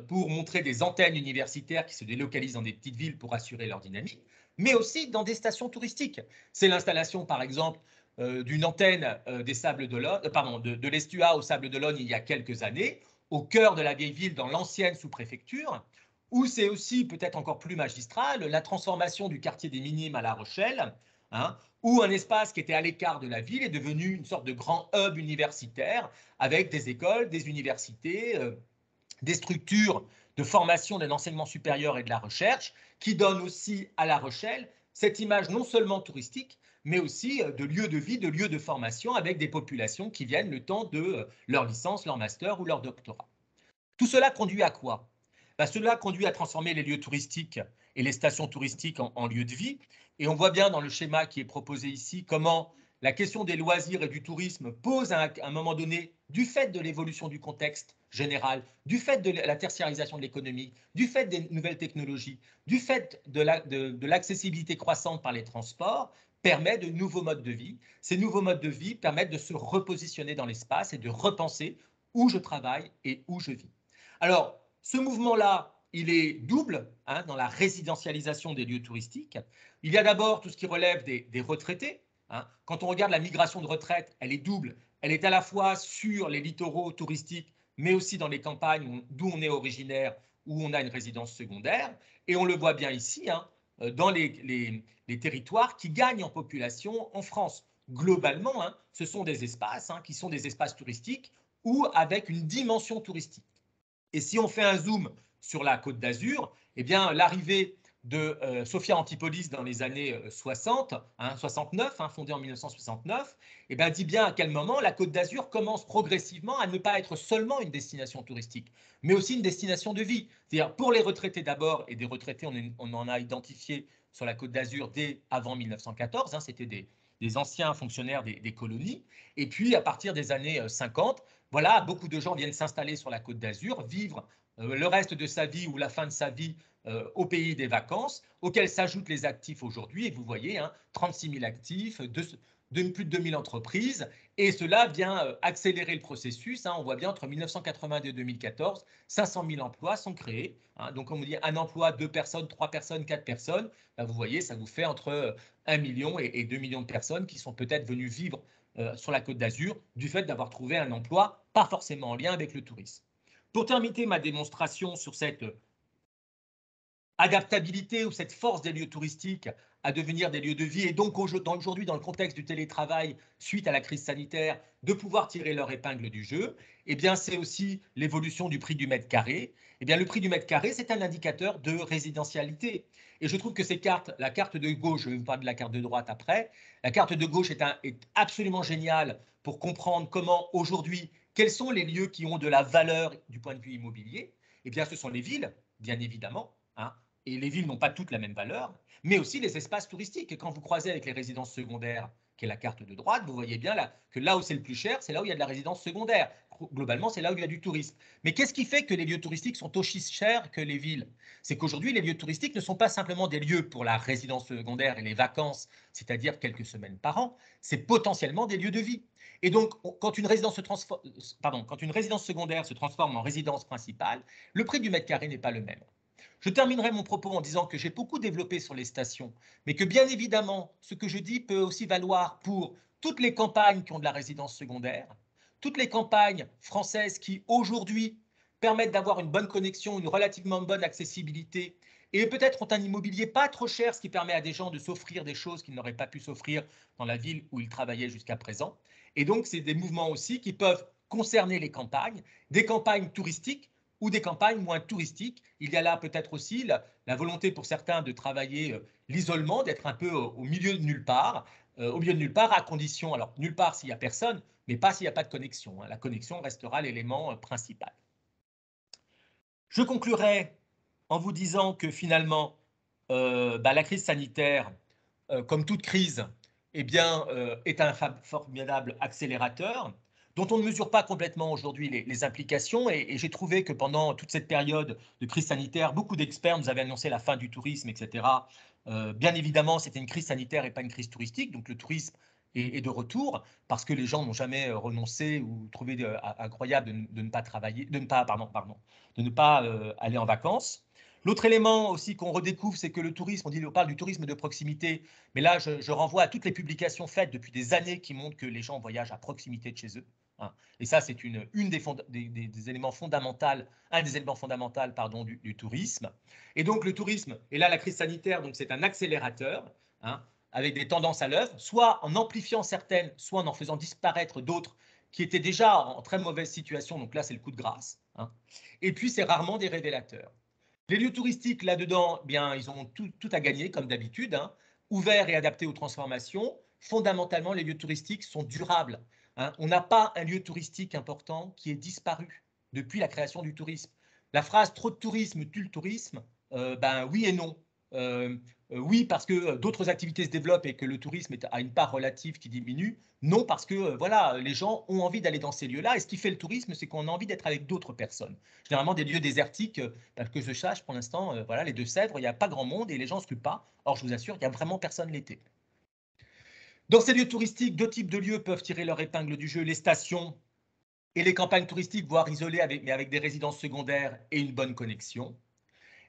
pour montrer des antennes universitaires qui se délocalisent dans des petites villes pour assurer leur dynamique, mais aussi dans des stations touristiques. C'est l'installation, par exemple, d'une antenne des Sables d'Olonne, de l'Estua aux Sables d'Olonne il y a quelques années, au cœur de la vieille ville, dans l'ancienne sous-préfecture, où c'est aussi peut-être encore plus magistral, la transformation du quartier des Minimes à La Rochelle, hein, où un espace qui était à l'écart de la ville est devenu une sorte de grand hub universitaire avec des écoles, des universités, des structures de formation de l'enseignement supérieur et de la recherche qui donnent aussi à La Rochelle cette image non seulement touristique, mais aussi de lieux de vie, de lieux de formation avec des populations qui viennent le temps de leur licence, leur master ou leur doctorat. Tout cela conduit à quoi? Cela conduit à transformer les lieux touristiques et les stations touristiques en lieux de vie. Et on voit bien dans le schéma qui est proposé ici comment la question des loisirs et du tourisme pose à un moment donné, du fait de l'évolution du contexte général, du fait de la tertiarisation de l'économie, du fait des nouvelles technologies, du fait de l'accessibilité croissante par les transports, permet de nouveaux modes de vie. Ces nouveaux modes de vie permettent de se repositionner dans l'espace et de repenser où je travaille et où je vis. Alors, ce mouvement-là, il est double dans la résidentialisation des lieux touristiques. Il y a d'abord tout ce qui relève des retraités. Quand on regarde la migration de retraite, elle est double. Elle est à la fois sur les littoraux touristiques, mais aussi dans les campagnes d'où on est originaire, où on a une résidence secondaire. Et on le voit bien ici, dans les territoires qui gagnent en population en France. Globalement, ce sont des espaces qui sont des espaces touristiques ou avec une dimension touristique. Et si on fait un zoom sur la Côte d'Azur, eh bien, l'arrivée de Sophia Antipolis dans les années 60, 69, fondée en 1969, eh bien, dit bien à quel moment la Côte d'Azur commence progressivement à ne pas être seulement une destination touristique, mais aussi une destination de vie. C'est-à-dire pour les retraités d'abord, et des retraités, on en a identifié sur la Côte d'Azur dès avant 1914, c'était des anciens fonctionnaires des colonies, et puis à partir des années 50, voilà, beaucoup de gens viennent s'installer sur la Côte d'Azur, vivre le reste de sa vie ou la fin de sa vie au pays des vacances, auxquels s'ajoutent les actifs aujourd'hui. Et vous voyez, 36 000 actifs, plus de 2000 entreprises. Et cela vient accélérer le processus. On voit bien entre 1982 et 2014, 500 000 emplois sont créés. Donc, comme on dit, un emploi, 2 personnes, 3 personnes, 4 personnes. Vous voyez, ça vous fait entre 1 million et 2 millions de personnes qui sont peut-être venues vivre sur la Côte d'Azur du fait d'avoir trouvé un emploi pas forcément en lien avec le tourisme. Pour terminer ma démonstration sur cette adaptabilité ou cette force des lieux touristiques à devenir des lieux de vie et donc aujourd'hui dans le contexte du télétravail suite à la crise sanitaire de pouvoir tirer leur épingle du jeu, eh bien c'est aussi l'évolution du prix du mètre carré. Eh bien le prix du mètre carré, c'est un indicateur de résidentialité. Et je trouve que ces cartes, la carte de gauche, je vais vous parler de la carte de droite après, la carte de gauche est absolument géniale pour comprendre comment aujourd'hui, quels sont les lieux qui ont de la valeur du point de vue immobilier. Eh bien ce sont les villes, bien évidemment, et les villes n'ont pas toutes la même valeur, mais aussi les espaces touristiques. Et quand vous croisez avec les résidences secondaires, qui est la carte de droite, vous voyez bien là, que là où c'est le plus cher, c'est là où il y a de la résidence secondaire. Globalement, c'est là où il y a du tourisme. Mais qu'est-ce qui fait que les lieux touristiques sont aussi chers que les villes? C'est qu'aujourd'hui, les lieux touristiques ne sont pas simplement des lieux pour la résidence secondaire et les vacances, c'est-à-dire quelques semaines par an, c'est potentiellement des lieux de vie. Et donc, quand une résidence secondaire se transforme en résidence principale, le prix du mètre carré n'est pas le même. Je terminerai mon propos en disant que j'ai beaucoup développé sur les stations, mais que bien évidemment, ce que je dis peut aussi valoir pour toutes les campagnes qui ont de la résidence secondaire, toutes les campagnes françaises qui aujourd'hui permettent d'avoir une bonne connexion, une relativement bonne accessibilité, et peut-être ont un immobilier pas trop cher, ce qui permet à des gens de s'offrir des choses qu'ils n'auraient pas pu s'offrir dans la ville où ils travaillaient jusqu'à présent. Et donc, c'est des mouvements aussi qui peuvent concerner les campagnes, des campagnes touristiques ou des campagnes moins touristiques. Il y a là peut-être aussi la volonté pour certains de travailler l'isolement, d'être un peu au milieu de nulle part, à condition, alors nulle part s'il n'y a personne, mais pas s'il n'y a pas de connexion. La connexion restera l'élément principal. Je conclurai en vous disant que finalement, la crise sanitaire, comme toute crise, eh bien, est un formidable accélérateur dont on ne mesure pas complètement aujourd'hui les implications. Et j'ai trouvé que pendant toute cette période de crise sanitaire, beaucoup d'experts nous avaient annoncé la fin du tourisme, etc. Bien évidemment, c'était une crise sanitaire et pas une crise touristique. Donc le tourisme est de retour parce que les gens n'ont jamais renoncé ou trouvé incroyable de ne pas travailler, de ne pas, de ne pas aller en vacances. L'autre élément aussi qu'on redécouvre, c'est que le tourisme, on parle du tourisme de proximité, mais là, je renvoie à toutes les publications faites depuis des années qui montrent que les gens voyagent à proximité de chez eux. Hein. Et ça, c'est des éléments fondamentaux, un des éléments fondamentaux du tourisme. Et donc, le tourisme, et là, la crise sanitaire, donc c'est un accélérateur, hein, avec des tendances à l'œuvre, soit en amplifiant certaines, soit en faisant disparaître d'autres qui étaient déjà en très mauvaise situation. Donc là, c'est le coup de grâce. Hein. Et puis, c'est rarement des révélateurs. Les lieux touristiques, là-dedans, bien, ils ont tout à gagner, comme d'habitude, hein, ouverts et adaptés aux transformations. Fondamentalement, les lieux touristiques sont durables. Hein. On n'a pas un lieu touristique important qui ait disparu depuis la création du tourisme. La phrase « trop de tourisme tue le tourisme », oui et non. Oui, parce que d'autres activités se développent et que le tourisme a une part relative qui diminue. Non, parce que voilà, les gens ont envie d'aller dans ces lieux-là. Et ce qui fait le tourisme, c'est qu'on a envie d'être avec d'autres personnes. Généralement, des lieux désertiques, que je sache, pour l'instant, voilà, les Deux-Sèvres, il n'y a pas grand monde et les gens ne se occupent pas. Or, je vous assure, il n'y a vraiment personne l'été. Dans ces lieux touristiques, deux types de lieux peuvent tirer leur épingle du jeu. Les stations et les campagnes touristiques, voire isolées, mais avec des résidences secondaires et une bonne connexion.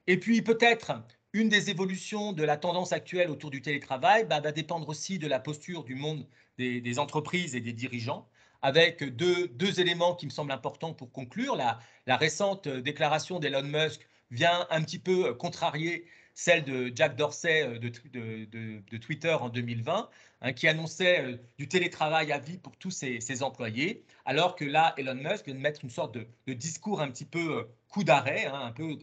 Et puis peut-être une des évolutions de la tendance actuelle autour du télétravail va dépendre aussi de la posture du monde des entreprises et des dirigeants, avec deux éléments qui me semblent importants pour conclure. La récente déclaration d'Elon Musk vient un petit peu contrarier celle de Jack Dorsey de Twitter en 2020, hein, qui annonçait du télétravail à vie pour tous ses employés, alors que là, Elon Musk vient de mettre une sorte de discours un petit peu coup d'arrêt, hein, un peu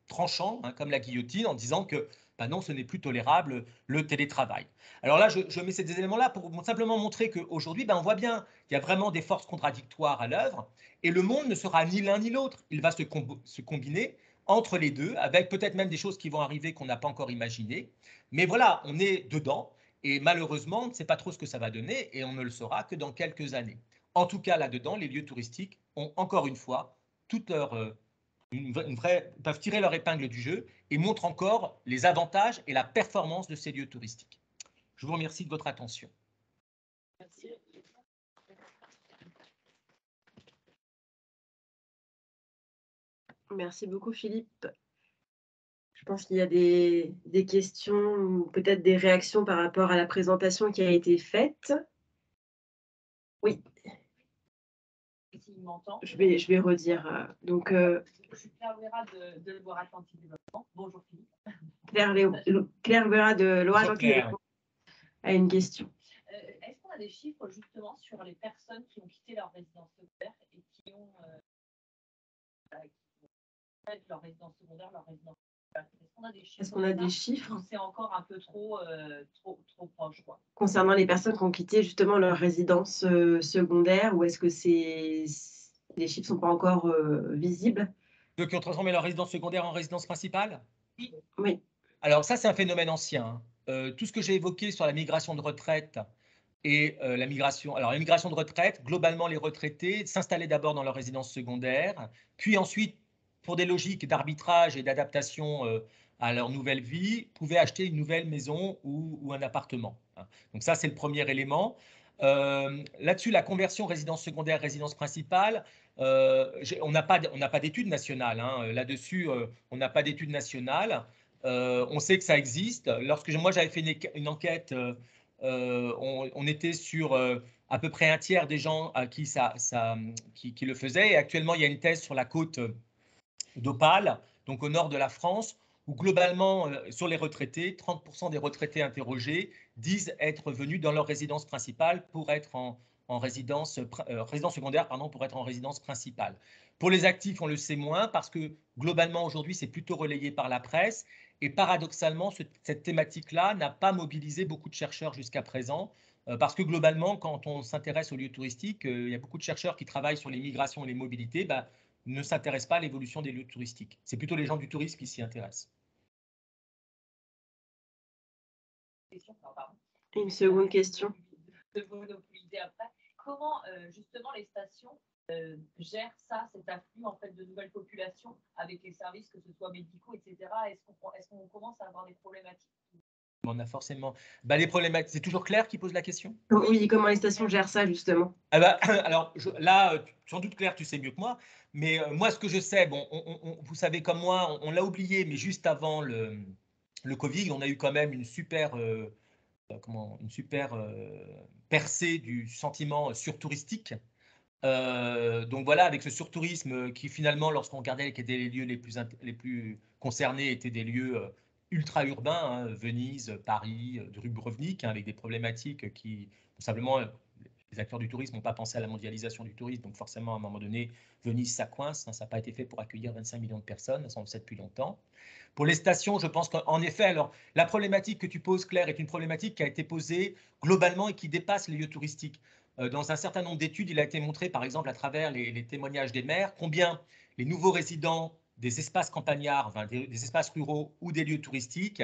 tranchant, hein, comme la guillotine, en disant que non, ce n'est plus tolérable le télétravail. Alors là, je mets ces éléments-là pour simplement montrer qu'aujourd'hui, on voit bien qu'il y a vraiment des forces contradictoires à l'œuvre, et le monde ne sera ni l'un ni l'autre. Il va se combiner entre les deux, avec peut-être même des choses qui vont arriver qu'on n'a pas encore imaginées. Mais voilà, on est dedans, et malheureusement, on ne sait pas trop ce que ça va donner, et on ne le saura que dans quelques années. En tout cas, là-dedans, les lieux touristiques ont encore une fois toute leur peuvent tirer leur épingle du jeu et montrent encore les avantages et la performance de ces lieux touristiques. Je vous remercie de votre attention. Merci. Merci beaucoup, Philippe. Je pense qu'il y a des questions ou peut-être des réactions par rapport à la présentation qui a été faite. Oui. S'il m'entend. Je vais redire. Donc, je suis Claire Vera de Loire Atlantique Développement. Bonjour Philippe. Claire Vera de Loire Atlantique Développement a une question. Est-ce qu'on a des chiffres justement sur les personnes qui ont quitté leur résidence secondaire et qui ont fait leur résidence secondaire, leur résidence secondaire? Est-ce qu'on a des chiffres? C'est encore un peu trop proche, quoi. Concernant les personnes qui ont quitté justement leur résidence secondaire, ou est-ce que les chiffres ne sont pas encore visibles? Ceux qui ont transformé leur résidence secondaire en résidence principale? Oui. Alors ça, c'est un phénomène ancien. Tout ce que j'ai évoqué sur la migration de retraite et la migration. Alors, la migration de retraite, globalement, les retraités s'installaient d'abord dans leur résidence secondaire, puis ensuite, pour des logiques d'arbitrage et d'adaptation à leur nouvelle vie, pouvaient acheter une nouvelle maison ou un appartement. Donc ça, c'est le premier élément. Là-dessus, la conversion résidence secondaire, résidence principale, on n'a pas d'études nationales. Là-dessus, on n'a pas d'études nationales. On sait que ça existe. Moi, j'avais fait une enquête, on était sur à peu près un tiers des gens à qui qui le faisaient. Et actuellement, il y a une thèse sur la côte d'Opale, donc au nord de la France, où globalement, sur les retraités, 30% des retraités interrogés disent être venus dans leur résidence principale pour être en résidence secondaire, pardon, pour être en résidence principale. Pour les actifs, on le sait moins parce que globalement, aujourd'hui, c'est plutôt relayé par la presse. Et paradoxalement, cette thématique-là n'a pas mobilisé beaucoup de chercheurs jusqu'à présent. Parce que globalement, quand on s'intéresse aux lieux touristiques, il y a beaucoup de chercheurs qui travaillent sur les migrations et les mobilités. Ne s'intéressent pas à l'évolution des lieux touristiques. C'est plutôt les gens du tourisme qui s'y intéressent. Une seconde question. De monopoliser après. Comment justement les stations gèrent ça, cet afflux en fait de nouvelles populations avec les services, que ce soit médicaux, etc. Est-ce qu'on commence à avoir des problématiques? On a forcément. Les problématiques. C'est toujours Claire qui pose la question? Oui, comment les stations gèrent ça justement? Alors là, sans doute Claire, tu sais mieux que moi, mais moi ce que je sais, bon, vous savez comme moi, on l'a oublié, mais juste avant le Covid, on a eu quand même une super percée du sentiment surtouristique. Donc voilà, avec ce surtourisme qui finalement, lorsqu'on regardait quels étaient les lieux les plus concernés, étaient des lieux ultra-urbains, Venise, Paris, Dubrovnik, avec des problématiques qui, tout simplement, les acteurs du tourisme n'ont pas pensé à la mondialisation du tourisme, donc forcément, à un moment donné, Venise, ça coince, ça n'a pas été fait pour accueillir 25 millions de personnes, ça on le sait depuis longtemps. Pour les stations, je pense qu'en effet, alors, la problématique que tu poses, Claire, est une problématique qui a été posée globalement et qui dépasse les lieux touristiques. Dans un certain nombre d'études, il a été montré, par exemple, à travers les témoignages des maires, combien les nouveaux résidents des espaces campagnards, enfin, des espaces ruraux ou des lieux touristiques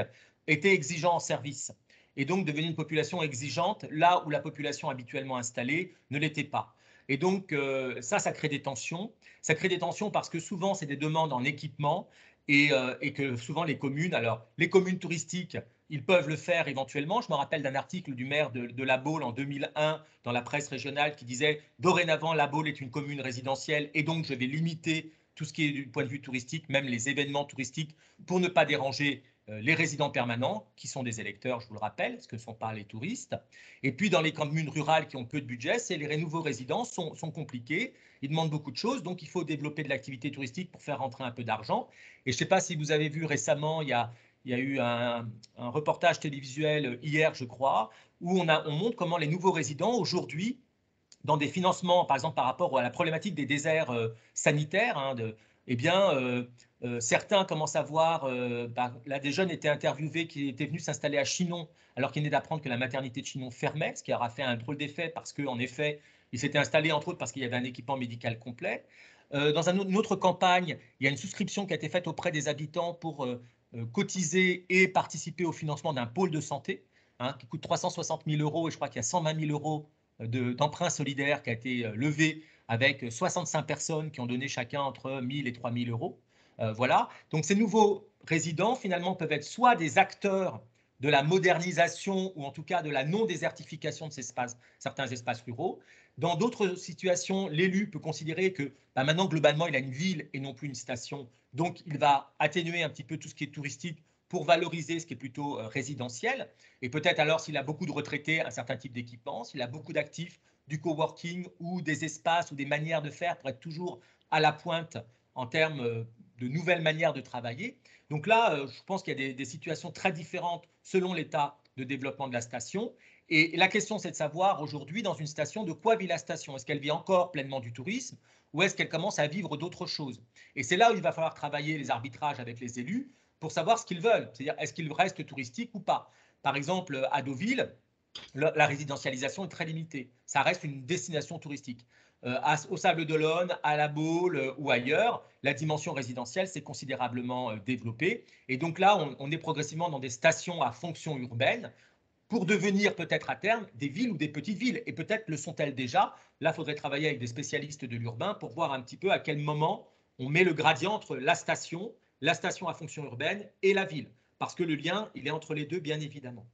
étaient exigeants en service et donc devenaient une population exigeante là où la population habituellement installée ne l'était pas. Et donc, ça crée des tensions. Ça crée des tensions parce que souvent, c'est des demandes en équipement et que souvent les communes, alors les communes touristiques, ils peuvent le faire éventuellement. Je me rappelle d'un article du maire de La Baule en 2001 dans la presse régionale qui disait « Dorénavant, La Baule est une commune résidentielle et donc je vais limiter tout ce qui est du point de vue touristique, même les événements touristiques, pour ne pas déranger les résidents permanents, qui sont des électeurs, je vous le rappelle, ce que ne sont pas les touristes. Et puis dans les communes rurales qui ont peu de budget, les nouveaux résidents sont compliqués, ils demandent beaucoup de choses, donc il faut développer de l'activité touristique pour faire rentrer un peu d'argent. Et je ne sais pas si vous avez vu récemment, il y a eu un reportage télévisuel hier, je crois, où on montre comment les nouveaux résidents aujourd'hui, dans des financements, par exemple par rapport à la problématique des déserts sanitaires, certains commencent à voir, là des jeunes étaient interviewés qui étaient venus s'installer à Chinon, alors qu'ils venaient d'apprendre que la maternité de Chinon fermait, ce qui aura fait un drôle d'effet parce qu'en effet, ils s'étaient installés entre autres parce qu'il y avait un équipement médical complet. Dans une autre campagne, il y a une souscription qui a été faite auprès des habitants pour cotiser et participer au financement d'un pôle de santé, qui coûte 360 000 € et je crois qu'il y a 120 000 € d'emprunt solidaire qui a été levé avec 65 personnes qui ont donné chacun entre 1 000 et 3 000 €. Voilà. Donc ces nouveaux résidents finalement peuvent être soit des acteurs de la modernisation ou en tout cas de la non-désertification de certains espaces ruraux. Dans d'autres situations, l'élu peut considérer que maintenant globalement il a une ville et non plus une station, donc il va atténuer un petit peu tout ce qui est touristique pour valoriser ce qui est plutôt résidentiel. Et peut-être alors, s'il a beaucoup de retraités, un certain type d'équipement, s'il a beaucoup d'actifs, du coworking ou des espaces ou des manières de faire pour être toujours à la pointe en termes de nouvelles manières de travailler. Donc là, je pense qu'il y a des situations très différentes selon l'état de développement de la station. Et la question, c'est de savoir aujourd'hui, dans une station, de quoi vit la station? Est-ce qu'elle vit encore pleinement du tourisme ou est-ce qu'elle commence à vivre d'autres choses? Et c'est là où il va falloir travailler les arbitrages avec les élus pour savoir ce qu'ils veulent, c'est-à-dire est-ce qu'ils restent touristiques ou pas. Par exemple, à Deauville, la résidentialisation est très limitée. Ça reste une destination touristique. Au Sable d'Olonne, à La Baule ou ailleurs, la dimension résidentielle s'est considérablement développée. Et donc là, on est progressivement dans des stations à fonction urbaine, pour devenir peut-être à terme des villes ou des petites villes. Et peut-être le sont-elles déjà. Là, il faudrait travailler avec des spécialistes de l'urbain pour voir un petit peu à quel moment on met le gradient entre la station à fonction urbaine et la ville. Parce que le lien, il est entre les deux, bien évidemment.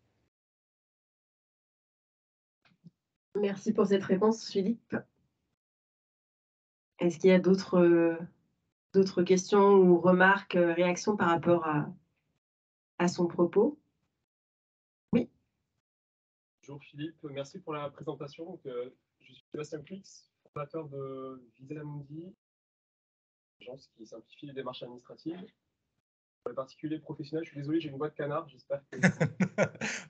Merci pour cette réponse, Philippe. Est-ce qu'il y a d'autres questions ou remarques, réactions par rapport à son propos? Oui. Bonjour Philippe, merci pour la présentation. Donc, je suis Sébastien Plix, fondateur de Visamundi, agence qui simplifie les démarches administratives. Pour les particuliers professionnels, je suis désolé, j'ai une voix de canard, j'espère que...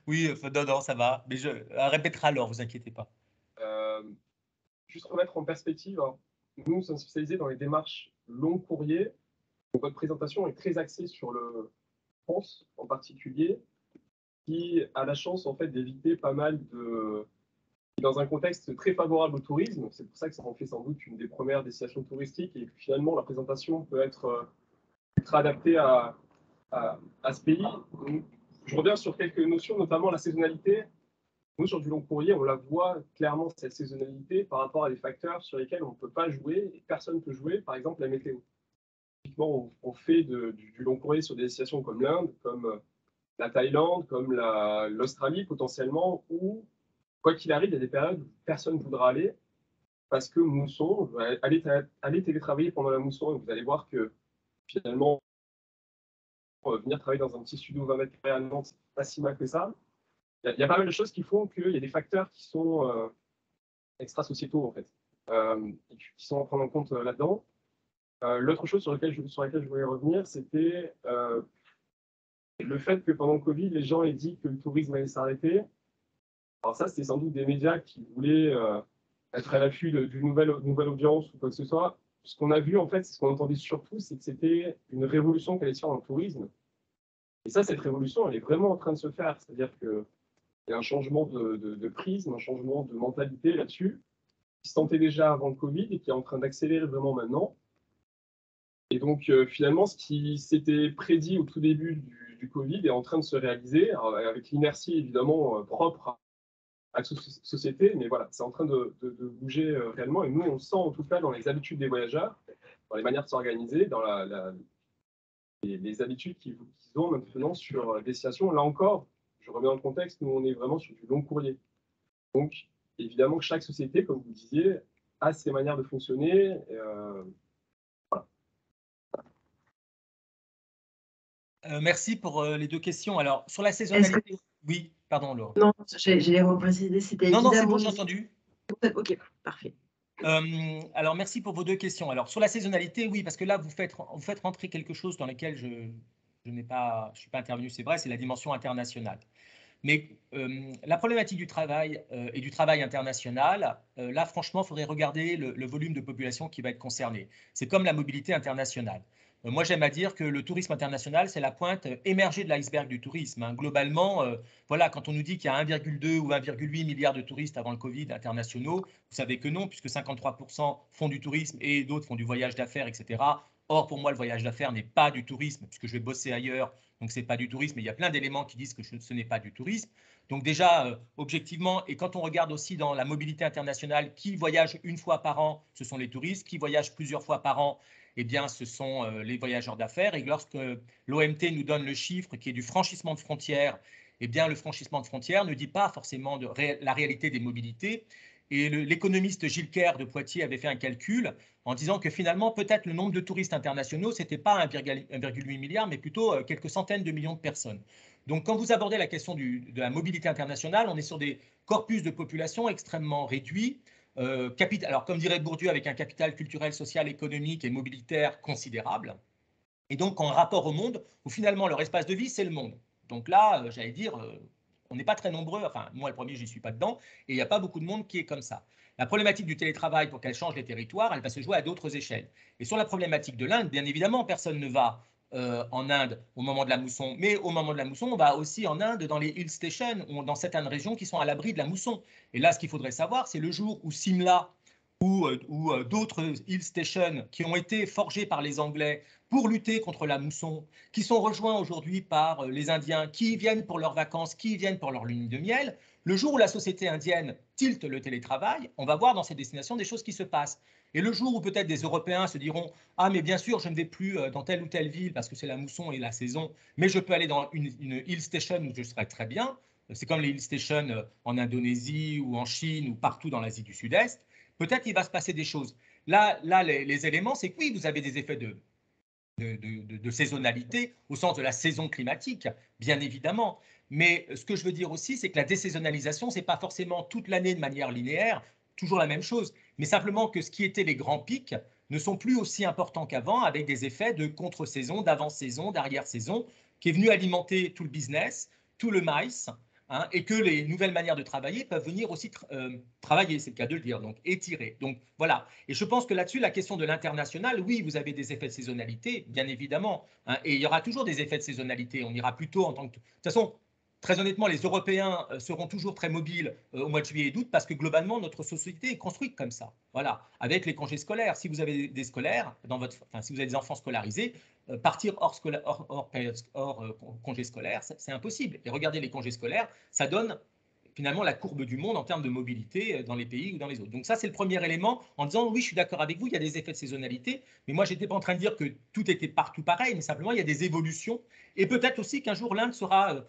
Oui, non, ça va, mais je répétera alors, vous inquiétez pas. Juste remettre en perspective, hein, nous sommes spécialisés dans les démarches long courrier. Donc, votre présentation est très axée sur le France en particulier, qui a la chance en fait d'éviter pas mal de... Dans un contexte très favorable au tourisme, c'est pour ça que ça en fait sans doute une des premières destinations touristiques et que finalement la présentation peut être adaptée à ce pays. Donc, je reviens sur quelques notions, notamment la saisonnalité. Nous, sur du long courrier, on la voit clairement, cette saisonnalité, par rapport à des facteurs sur lesquels on ne peut pas jouer et personne ne peut jouer, par exemple la météo. Typiquement, on fait du long courrier sur des destinations comme l'Inde, comme la Thaïlande, comme l'Australie potentiellement, où, quoi qu'il arrive, il y a des périodes où personne ne voudra aller parce que mousson, allez télétravailler pendant la mousson et vous allez voir que finalement, venir travailler dans un petit studio 20 mètres carrés à Nantes, c'est pas si mal que ça. Il y a pas mal de choses qui font qu'il y a des facteurs qui sont extra-sociétaux en fait, et qui sont à prendre en compte là-dedans. L'autre chose sur laquelle je voulais revenir, c'était le fait que pendant le Covid, les gens aient dit que le tourisme allait s'arrêter. Alors ça, c'était sans doute des médias qui voulaient être à l'affût d'une nouvelle audience ou quoi que ce soit. Ce qu'on a vu, en fait, ce qu'on entendait surtout, c'est que c'était une révolution qui allait se faire dans le tourisme. Et ça, cette révolution, elle est vraiment en train de se faire. C'est-à-dire qu'il y a un changement de prisme, un changement de mentalité là-dessus, qui se tentait déjà avant le Covid et qui est en train d'accélérer vraiment maintenant. Et donc, finalement, ce qui s'était prédit au tout début du Covid est en train de se réaliser, avec l'inertie évidemment propre à la société, mais voilà, c'est en train de bouger réellement. Et nous, on le sent en tout cas dans les habitudes des voyageurs, dans les manières de s'organiser, dans les habitudes qu'ils ont maintenant sur la destination. Là encore, je remets dans le contexte, nous, on est vraiment sur du long courrier. Donc, évidemment que chaque société, comme vous le disiez, a ses manières de fonctionner. Merci pour les deux questions. Alors, sur la saisonnalité, oui, pardon, Laure. Non, j'ai reprécisé, c'était Non, c'est évidemment... bon, j'ai entendu. Ok, parfait. Alors, merci pour vos deux questions. Alors, sur la saisonnalité, oui, parce que là, vous faites rentrer quelque chose dans lequel je suis pas intervenu, c'est vrai, c'est la dimension internationale. Mais la problématique du travail et du travail international, là, franchement, il faudrait regarder le volume de population qui va être concerné. C'est comme la mobilité internationale. Moi, j'aime à dire que le tourisme international, c'est la pointe émergée de l'iceberg du tourisme. Hein. Globalement, voilà, quand on nous dit qu'il y a 1,2 ou 1,8 milliard de touristes avant le Covid internationaux, vous savez que non, puisque 53% font du tourisme et d'autres font du voyage d'affaires, etc. Or, pour moi, le voyage d'affaires n'est pas du tourisme, puisque je vais bosser ailleurs, donc ce n'est pas du tourisme. Mais il y a plein d'éléments qui disent que ce n'est pas du tourisme. Donc déjà, objectivement, et quand on regarde aussi dans la mobilité internationale, qui voyage une fois par an, ce sont les touristes. Qui voyagent plusieurs fois par an, eh bien, ce sont les voyageurs d'affaires. Et lorsque l'OMT nous donne le chiffre qui est du franchissement de frontières, eh bien, le franchissement de frontières ne dit pas forcément la réalité des mobilités. Et l'économiste Gilles Kerr de Poitiers avait fait un calcul en disant que finalement, peut-être le nombre de touristes internationaux, ce n'était pas 1,8 milliard, mais plutôt quelques centaines de millions de personnes. Donc, quand vous abordez la question de la mobilité internationale, on est sur des corpus de population extrêmement réduits. Alors, comme dirait Bourdieu, avec un capital culturel, social, économique et mobilitaire considérable. Et donc, en rapport au monde, où finalement, leur espace de vie, c'est le monde. Donc là, j'allais dire, on n'est pas très nombreux, enfin, moi, le premier, je n'y suis pas dedans, et il n'y a pas beaucoup de monde qui est comme ça. La problématique du télétravail, pour qu'elle change les territoires, elle va se jouer à d'autres échelles. Et sur la problématique de l'Inde, bien évidemment, personne ne va en Inde au moment de la mousson, mais au moment de la mousson, on va aussi en Inde dans les hill stations ou dans certaines régions qui sont à l'abri de la mousson. Et là, ce qu'il faudrait savoir, c'est le jour où Simla ou d'autres hill stations qui ont été forgés par les Anglais pour lutter contre la mousson, qui sont rejoints aujourd'hui par les Indiens, qui y viennent pour leurs vacances, qui y viennent pour leur lune de miel, le jour où la société indienne tilte le télétravail, on va voir dans ces destinations des choses qui se passent. Et le jour où peut-être des Européens se diront « Ah, mais bien sûr, je ne vais plus dans telle ou telle ville parce que c'est la mousson et la saison, mais je peux aller dans une hill station où je serai très bien. » C'est comme les hill stations en Indonésie ou en Chine ou partout dans l'Asie du Sud-Est. Peut-être qu'il va se passer des choses. Là les éléments, c'est que oui, vous avez des effets de saisonnalité au sens de la saison climatique, bien évidemment. Mais ce que je veux dire aussi, c'est que la désaisonnalisation, ce n'est pas forcément toute l'année de manière linéaire, toujours la même chose, mais simplement que ce qui était les grands pics ne sont plus aussi importants qu'avant, avec des effets de contre-saison, d'avant-saison, d'arrière-saison, qui est venu alimenter tout le business, tout le maïs, hein, et que les nouvelles manières de travailler peuvent venir aussi travailler, c'est le cas de le dire, donc étirer. Donc voilà. Et je pense que là-dessus, la question de l'international, oui, vous avez des effets de saisonnalité, bien évidemment, hein, et il y aura toujours des effets de saisonnalité. On ira plutôt en tant que... De toute façon, très honnêtement, les Européens seront toujours très mobiles au mois de juillet et d'août parce que globalement, notre société est construite comme ça. Voilà, avec les congés scolaires. Si vous avez des scolaires, si vous avez des enfants scolarisés, partir hors congés scolaires, c'est impossible. Et regardez les congés scolaires, ça donne finalement la courbe du monde en termes de mobilité dans les pays ou dans les autres. Donc ça, c'est le premier élément en disant oui, je suis d'accord avec vous, il y a des effets de saisonnalité, mais moi, je n'étais pas en train de dire que tout était partout pareil, mais simplement, il y a des évolutions. Et peut-être aussi qu'un jour, l'Inde sera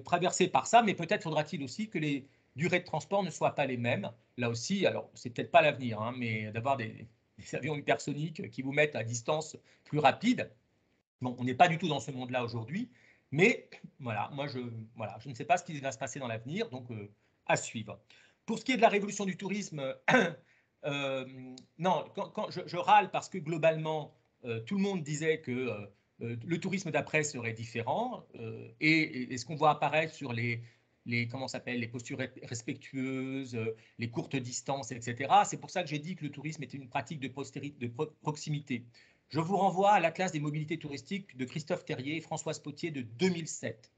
traversée par ça, mais peut-être faudra-t-il aussi que les durées de transport ne soient pas les mêmes. Là aussi, alors, c'est peut-être pas l'avenir, hein, mais d'avoir des avions hypersoniques qui vous mettent à distance plus rapide. Bon, on n'est pas du tout dans ce monde-là aujourd'hui, mais voilà, moi, je ne sais pas ce qui va se passer dans l'avenir, donc à suivre. Pour ce qui est de la révolution du tourisme, non, quand je râle parce que globalement, tout le monde disait que le tourisme d'après serait différent, et ce qu'on voit apparaître sur comment s'appelle, les postures respectueuses, les courtes distances, etc. C'est pour ça que j'ai dit que le tourisme était une pratique de proximité. Je vous renvoie à l'Atlas des mobilités touristiques de Christophe Terrier et Françoise Potier de 2007,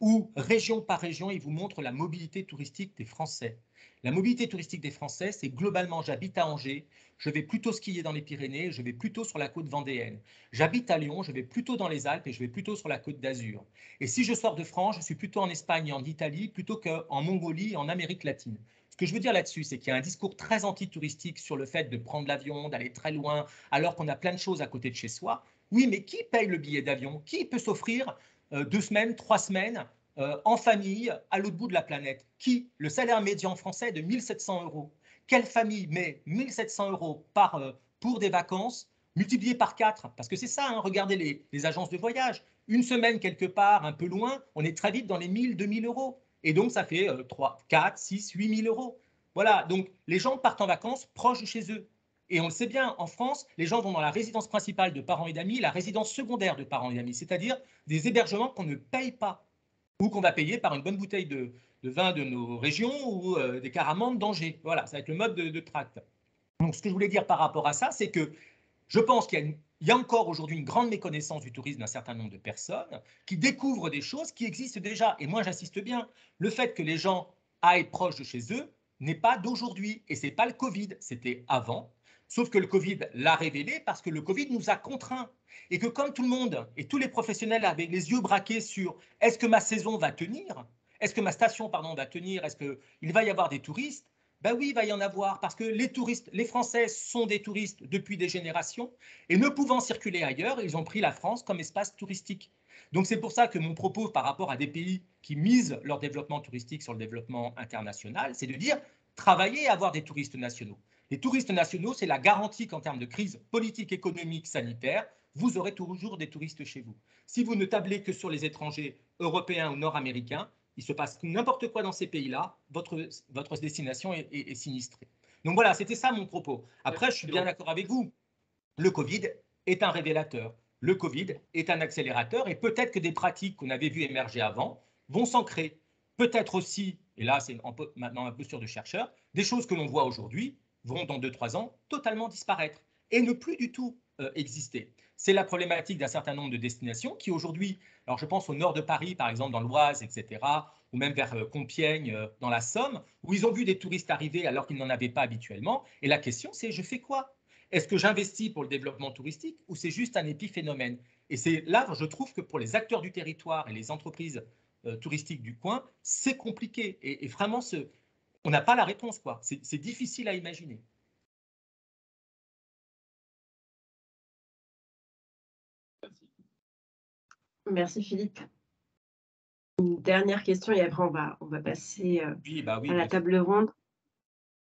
où, région par région, il vous montre la mobilité touristique des Français. La mobilité touristique des Français, c'est globalement, j'habite à Angers, je vais plutôt skier dans les Pyrénées, je vais plutôt sur la côte vendéenne. J'habite à Lyon, je vais plutôt dans les Alpes et je vais plutôt sur la côte d'Azur. Et si je sors de France, je suis plutôt en Espagne et en Italie plutôt qu'en Mongolie et en Amérique latine. Ce que je veux dire là-dessus, c'est qu'il y a un discours très anti-touristique sur le fait de prendre l'avion, d'aller très loin, alors qu'on a plein de choses à côté de chez soi. Oui, mais qui paye le billet d'avion? Qui peut s'offrir 2 semaines, 3 semaines en famille à l'autre bout de la planète? Qui? Le salaire médian français est de 1 700 €. Quelle famille met 1 700 € pour des vacances multiplié par 4? Parce que c'est ça, hein, regardez les agences de voyage. Une semaine quelque part, un peu loin, on est très vite dans les 1 000, 2 000 €. Et donc, ça fait 3, 4, 6, 8 000 €. Voilà, donc les gens partent en vacances proches de chez eux. Et on le sait bien, en France, les gens vont dans la résidence principale de parents et d'amis, la résidence secondaire de parents et d'amis, c'est-à-dire des hébergements qu'on ne paye pas ou qu'on va payer par une bonne bouteille de vin de nos régions ou des caramandes d'Angers. Voilà, ça va être le mode de tract. Donc, ce que je voulais dire par rapport à ça, c'est que je pense qu'il y a encore aujourd'hui une grande méconnaissance du tourisme d'un certain nombre de personnes qui découvrent des choses qui existent déjà. Et moi, j'insiste bien, le fait que les gens aillent proche de chez eux n'est pas d'aujourd'hui. Et ce n'est pas le Covid, c'était avant. Sauf que le Covid l'a révélé parce que le Covid nous a contraints. Et que comme tout le monde et tous les professionnels avaient les yeux braqués sur est-ce que ma saison va tenir? Est-ce que ma station, pardon, va tenir? Est-ce qu'il va y avoir des touristes? Ben oui, il va y en avoir parce que les touristes, les Français sont des touristes depuis des générations et ne pouvant circuler ailleurs, ils ont pris la France comme espace touristique. Donc c'est pour ça que mon propos par rapport à des pays qui misent leur développement touristique sur le développement international, c'est de dire travailler et avoir des touristes nationaux. Les touristes nationaux, c'est la garantie qu'en termes de crise politique, économique, sanitaire, vous aurez toujours des touristes chez vous. Si vous ne tablez que sur les étrangers européens ou nord-américains, il se passe n'importe quoi dans ces pays-là, votre destination est sinistrée. Donc voilà, c'était ça mon propos. Après, je suis bien d'accord avec vous. Le Covid est un révélateur. Le Covid est un accélérateur et peut-être que des pratiques qu'on avait vues émerger avant vont s'ancrer. Peut-être aussi, et là c'est maintenant ma posture de chercheur, des choses que l'on voit aujourd'hui vont dans 2-3 ans totalement disparaître et ne plus du tout exister. C'est la problématique d'un certain nombre de destinations qui aujourd'hui, alors je pense au nord de Paris, par exemple dans l'Oise, etc., ou même vers Compiègne, dans la Somme, où ils ont vu des touristes arriver alors qu'ils n'en avaient pas habituellement. Et la question, c'est je fais quoi? Est-ce que j'investis pour le développement touristique ou c'est juste un épiphénomène? Et c'est là, je trouve que pour les acteurs du territoire et les entreprises touristiques du coin, c'est compliqué. Et vraiment, on n'a pas la réponse, quoi. C'est difficile à imaginer. Merci Philippe. Une dernière question et après on va passer Oui, bah oui, à la bien sûr. table ronde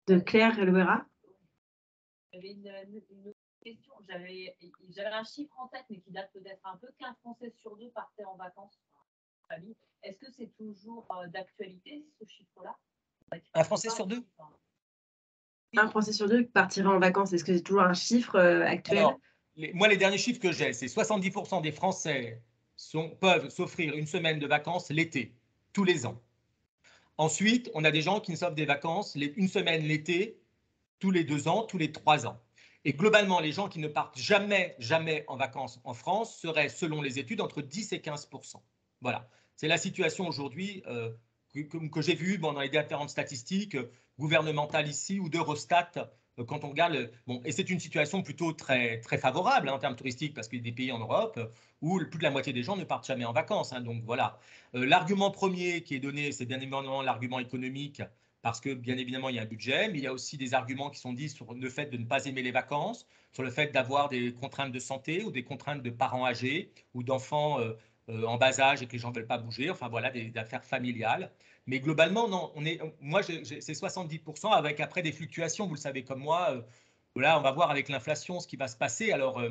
de Claire Louera. J'avais une autre question. J'avais un chiffre en tête, mais qui date peut-être un peu, qu'un Français sur deux partait en vacances en famille. Est-ce que c'est toujours d'actualité, ce chiffre-là? Un Français sur deux? Un Français sur deux partirait en vacances. Est-ce que c'est toujours un chiffre actuel? Alors, moi, les derniers chiffres que j'ai, c'est 70% des Français peuvent s'offrir une semaine de vacances l'été, tous les ans. Ensuite, on a des gens qui ne s'offrent des vacances une semaine l'été, tous les 2 ans, tous les 3 ans. Et globalement, les gens qui ne partent jamais, jamais en vacances en France seraient, selon les études, entre 10 et 15%. Voilà. C'est la situation aujourd'hui que j'ai vue dans les différentes statistiques gouvernementales ici ou d'Eurostat. Quand on regarde, et c'est une situation plutôt très, très favorable en termes touristiques parce qu'il y a des pays en Europe où plus de la moitié des gens ne partent jamais en vacances. Donc voilà. L'argument premier qui est donné, c'est bien évidemment l'argument économique parce que bien évidemment il y a un budget, mais il y a aussi des arguments qui sont dits sur le fait de ne pas aimer les vacances, sur le fait d'avoir des contraintes de santé ou des contraintes de parents âgés ou d'enfants en bas âge et que les gens ne veulent pas bouger, enfin voilà, des affaires familiales. Mais globalement, non, moi c'est 70% avec après des fluctuations, vous le savez comme moi. Voilà, on va voir avec l'inflation ce qui va se passer. Alors,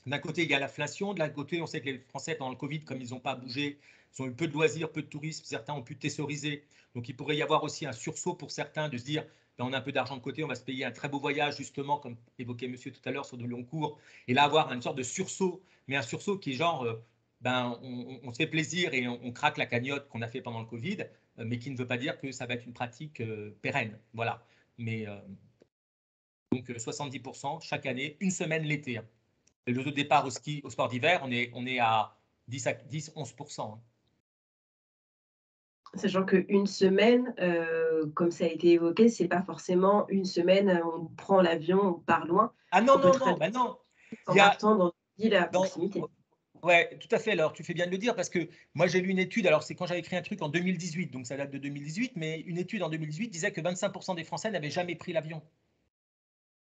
d'un côté, il y a l'inflation, de l'autre côté, on sait que les Français, pendant le Covid, comme ils n'ont pas bougé, ils ont eu peu de loisirs, peu de tourisme, certains ont pu thésauriser. Donc, il pourrait y avoir aussi un sursaut pour certains de se dire, ben, on a un peu d'argent de côté, on va se payer un très beau voyage, justement, comme évoquait monsieur tout à l'heure, sur de longs cours, et là, avoir une sorte de sursaut, mais un sursaut qui est genre, ben, on se fait plaisir et on craque la cagnotte qu'on a fait pendant le Covid, mais qui ne veut pas dire que ça va être une pratique pérenne. Voilà. Mais donc 70% chaque année, une semaine l'été. Hein. Et le taux de départ au sport d'hiver, on est à 10-11%. Hein. Sachant qu'une semaine, comme ça a été évoqué, c'est pas forcément une semaine, on prend l'avion, on part loin. Ah non, On peut non, très non, bien ben non. en partant dans une ville à dans, proximité. Ouais, tout à fait. Alors, tu fais bien de le dire parce que moi, j'ai lu une étude. Alors, c'est quand j'avais écrit un truc en 2018, donc ça date de 2018, mais une étude en 2018 disait que 25% des Français n'avaient jamais pris l'avion.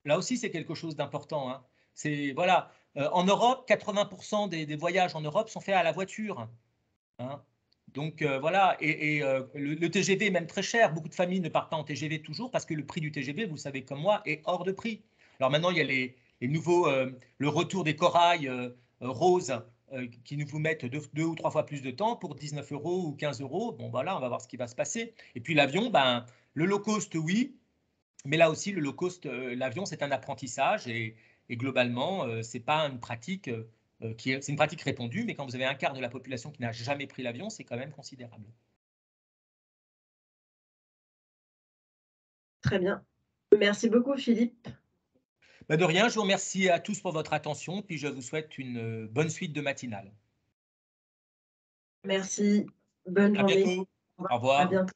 Là aussi, c'est quelque chose d'important. Hein. C'est voilà. En Europe, 80% des voyages en Europe sont faits à la voiture. Hein. Donc voilà, et le TGV est même très cher. Beaucoup de familles ne partent pas en TGV toujours parce que le prix du TGV, vous le savez comme moi, est hors de prix. Alors maintenant, il y a les nouveaux, le retour des corails roses qui nous vous mettent 2 ou 3 fois plus de temps pour 19 € ou 15 €. Bon voilà, on va voir ce qui va se passer. Et puis l'avion, ben, le low cost, oui, mais là aussi, le low cost, l'avion, c'est un apprentissage et globalement, c'est pas une pratique c'est une pratique répandue, mais quand vous avez un quart de la population qui n'a jamais pris l'avion, c'est quand même considérable. Très bien. Merci beaucoup, Philippe. De rien, je vous remercie à tous pour votre attention, puis je vous souhaite une bonne suite de matinale. Merci. Bonne À journée. bientôt. Au À revoir. bientôt.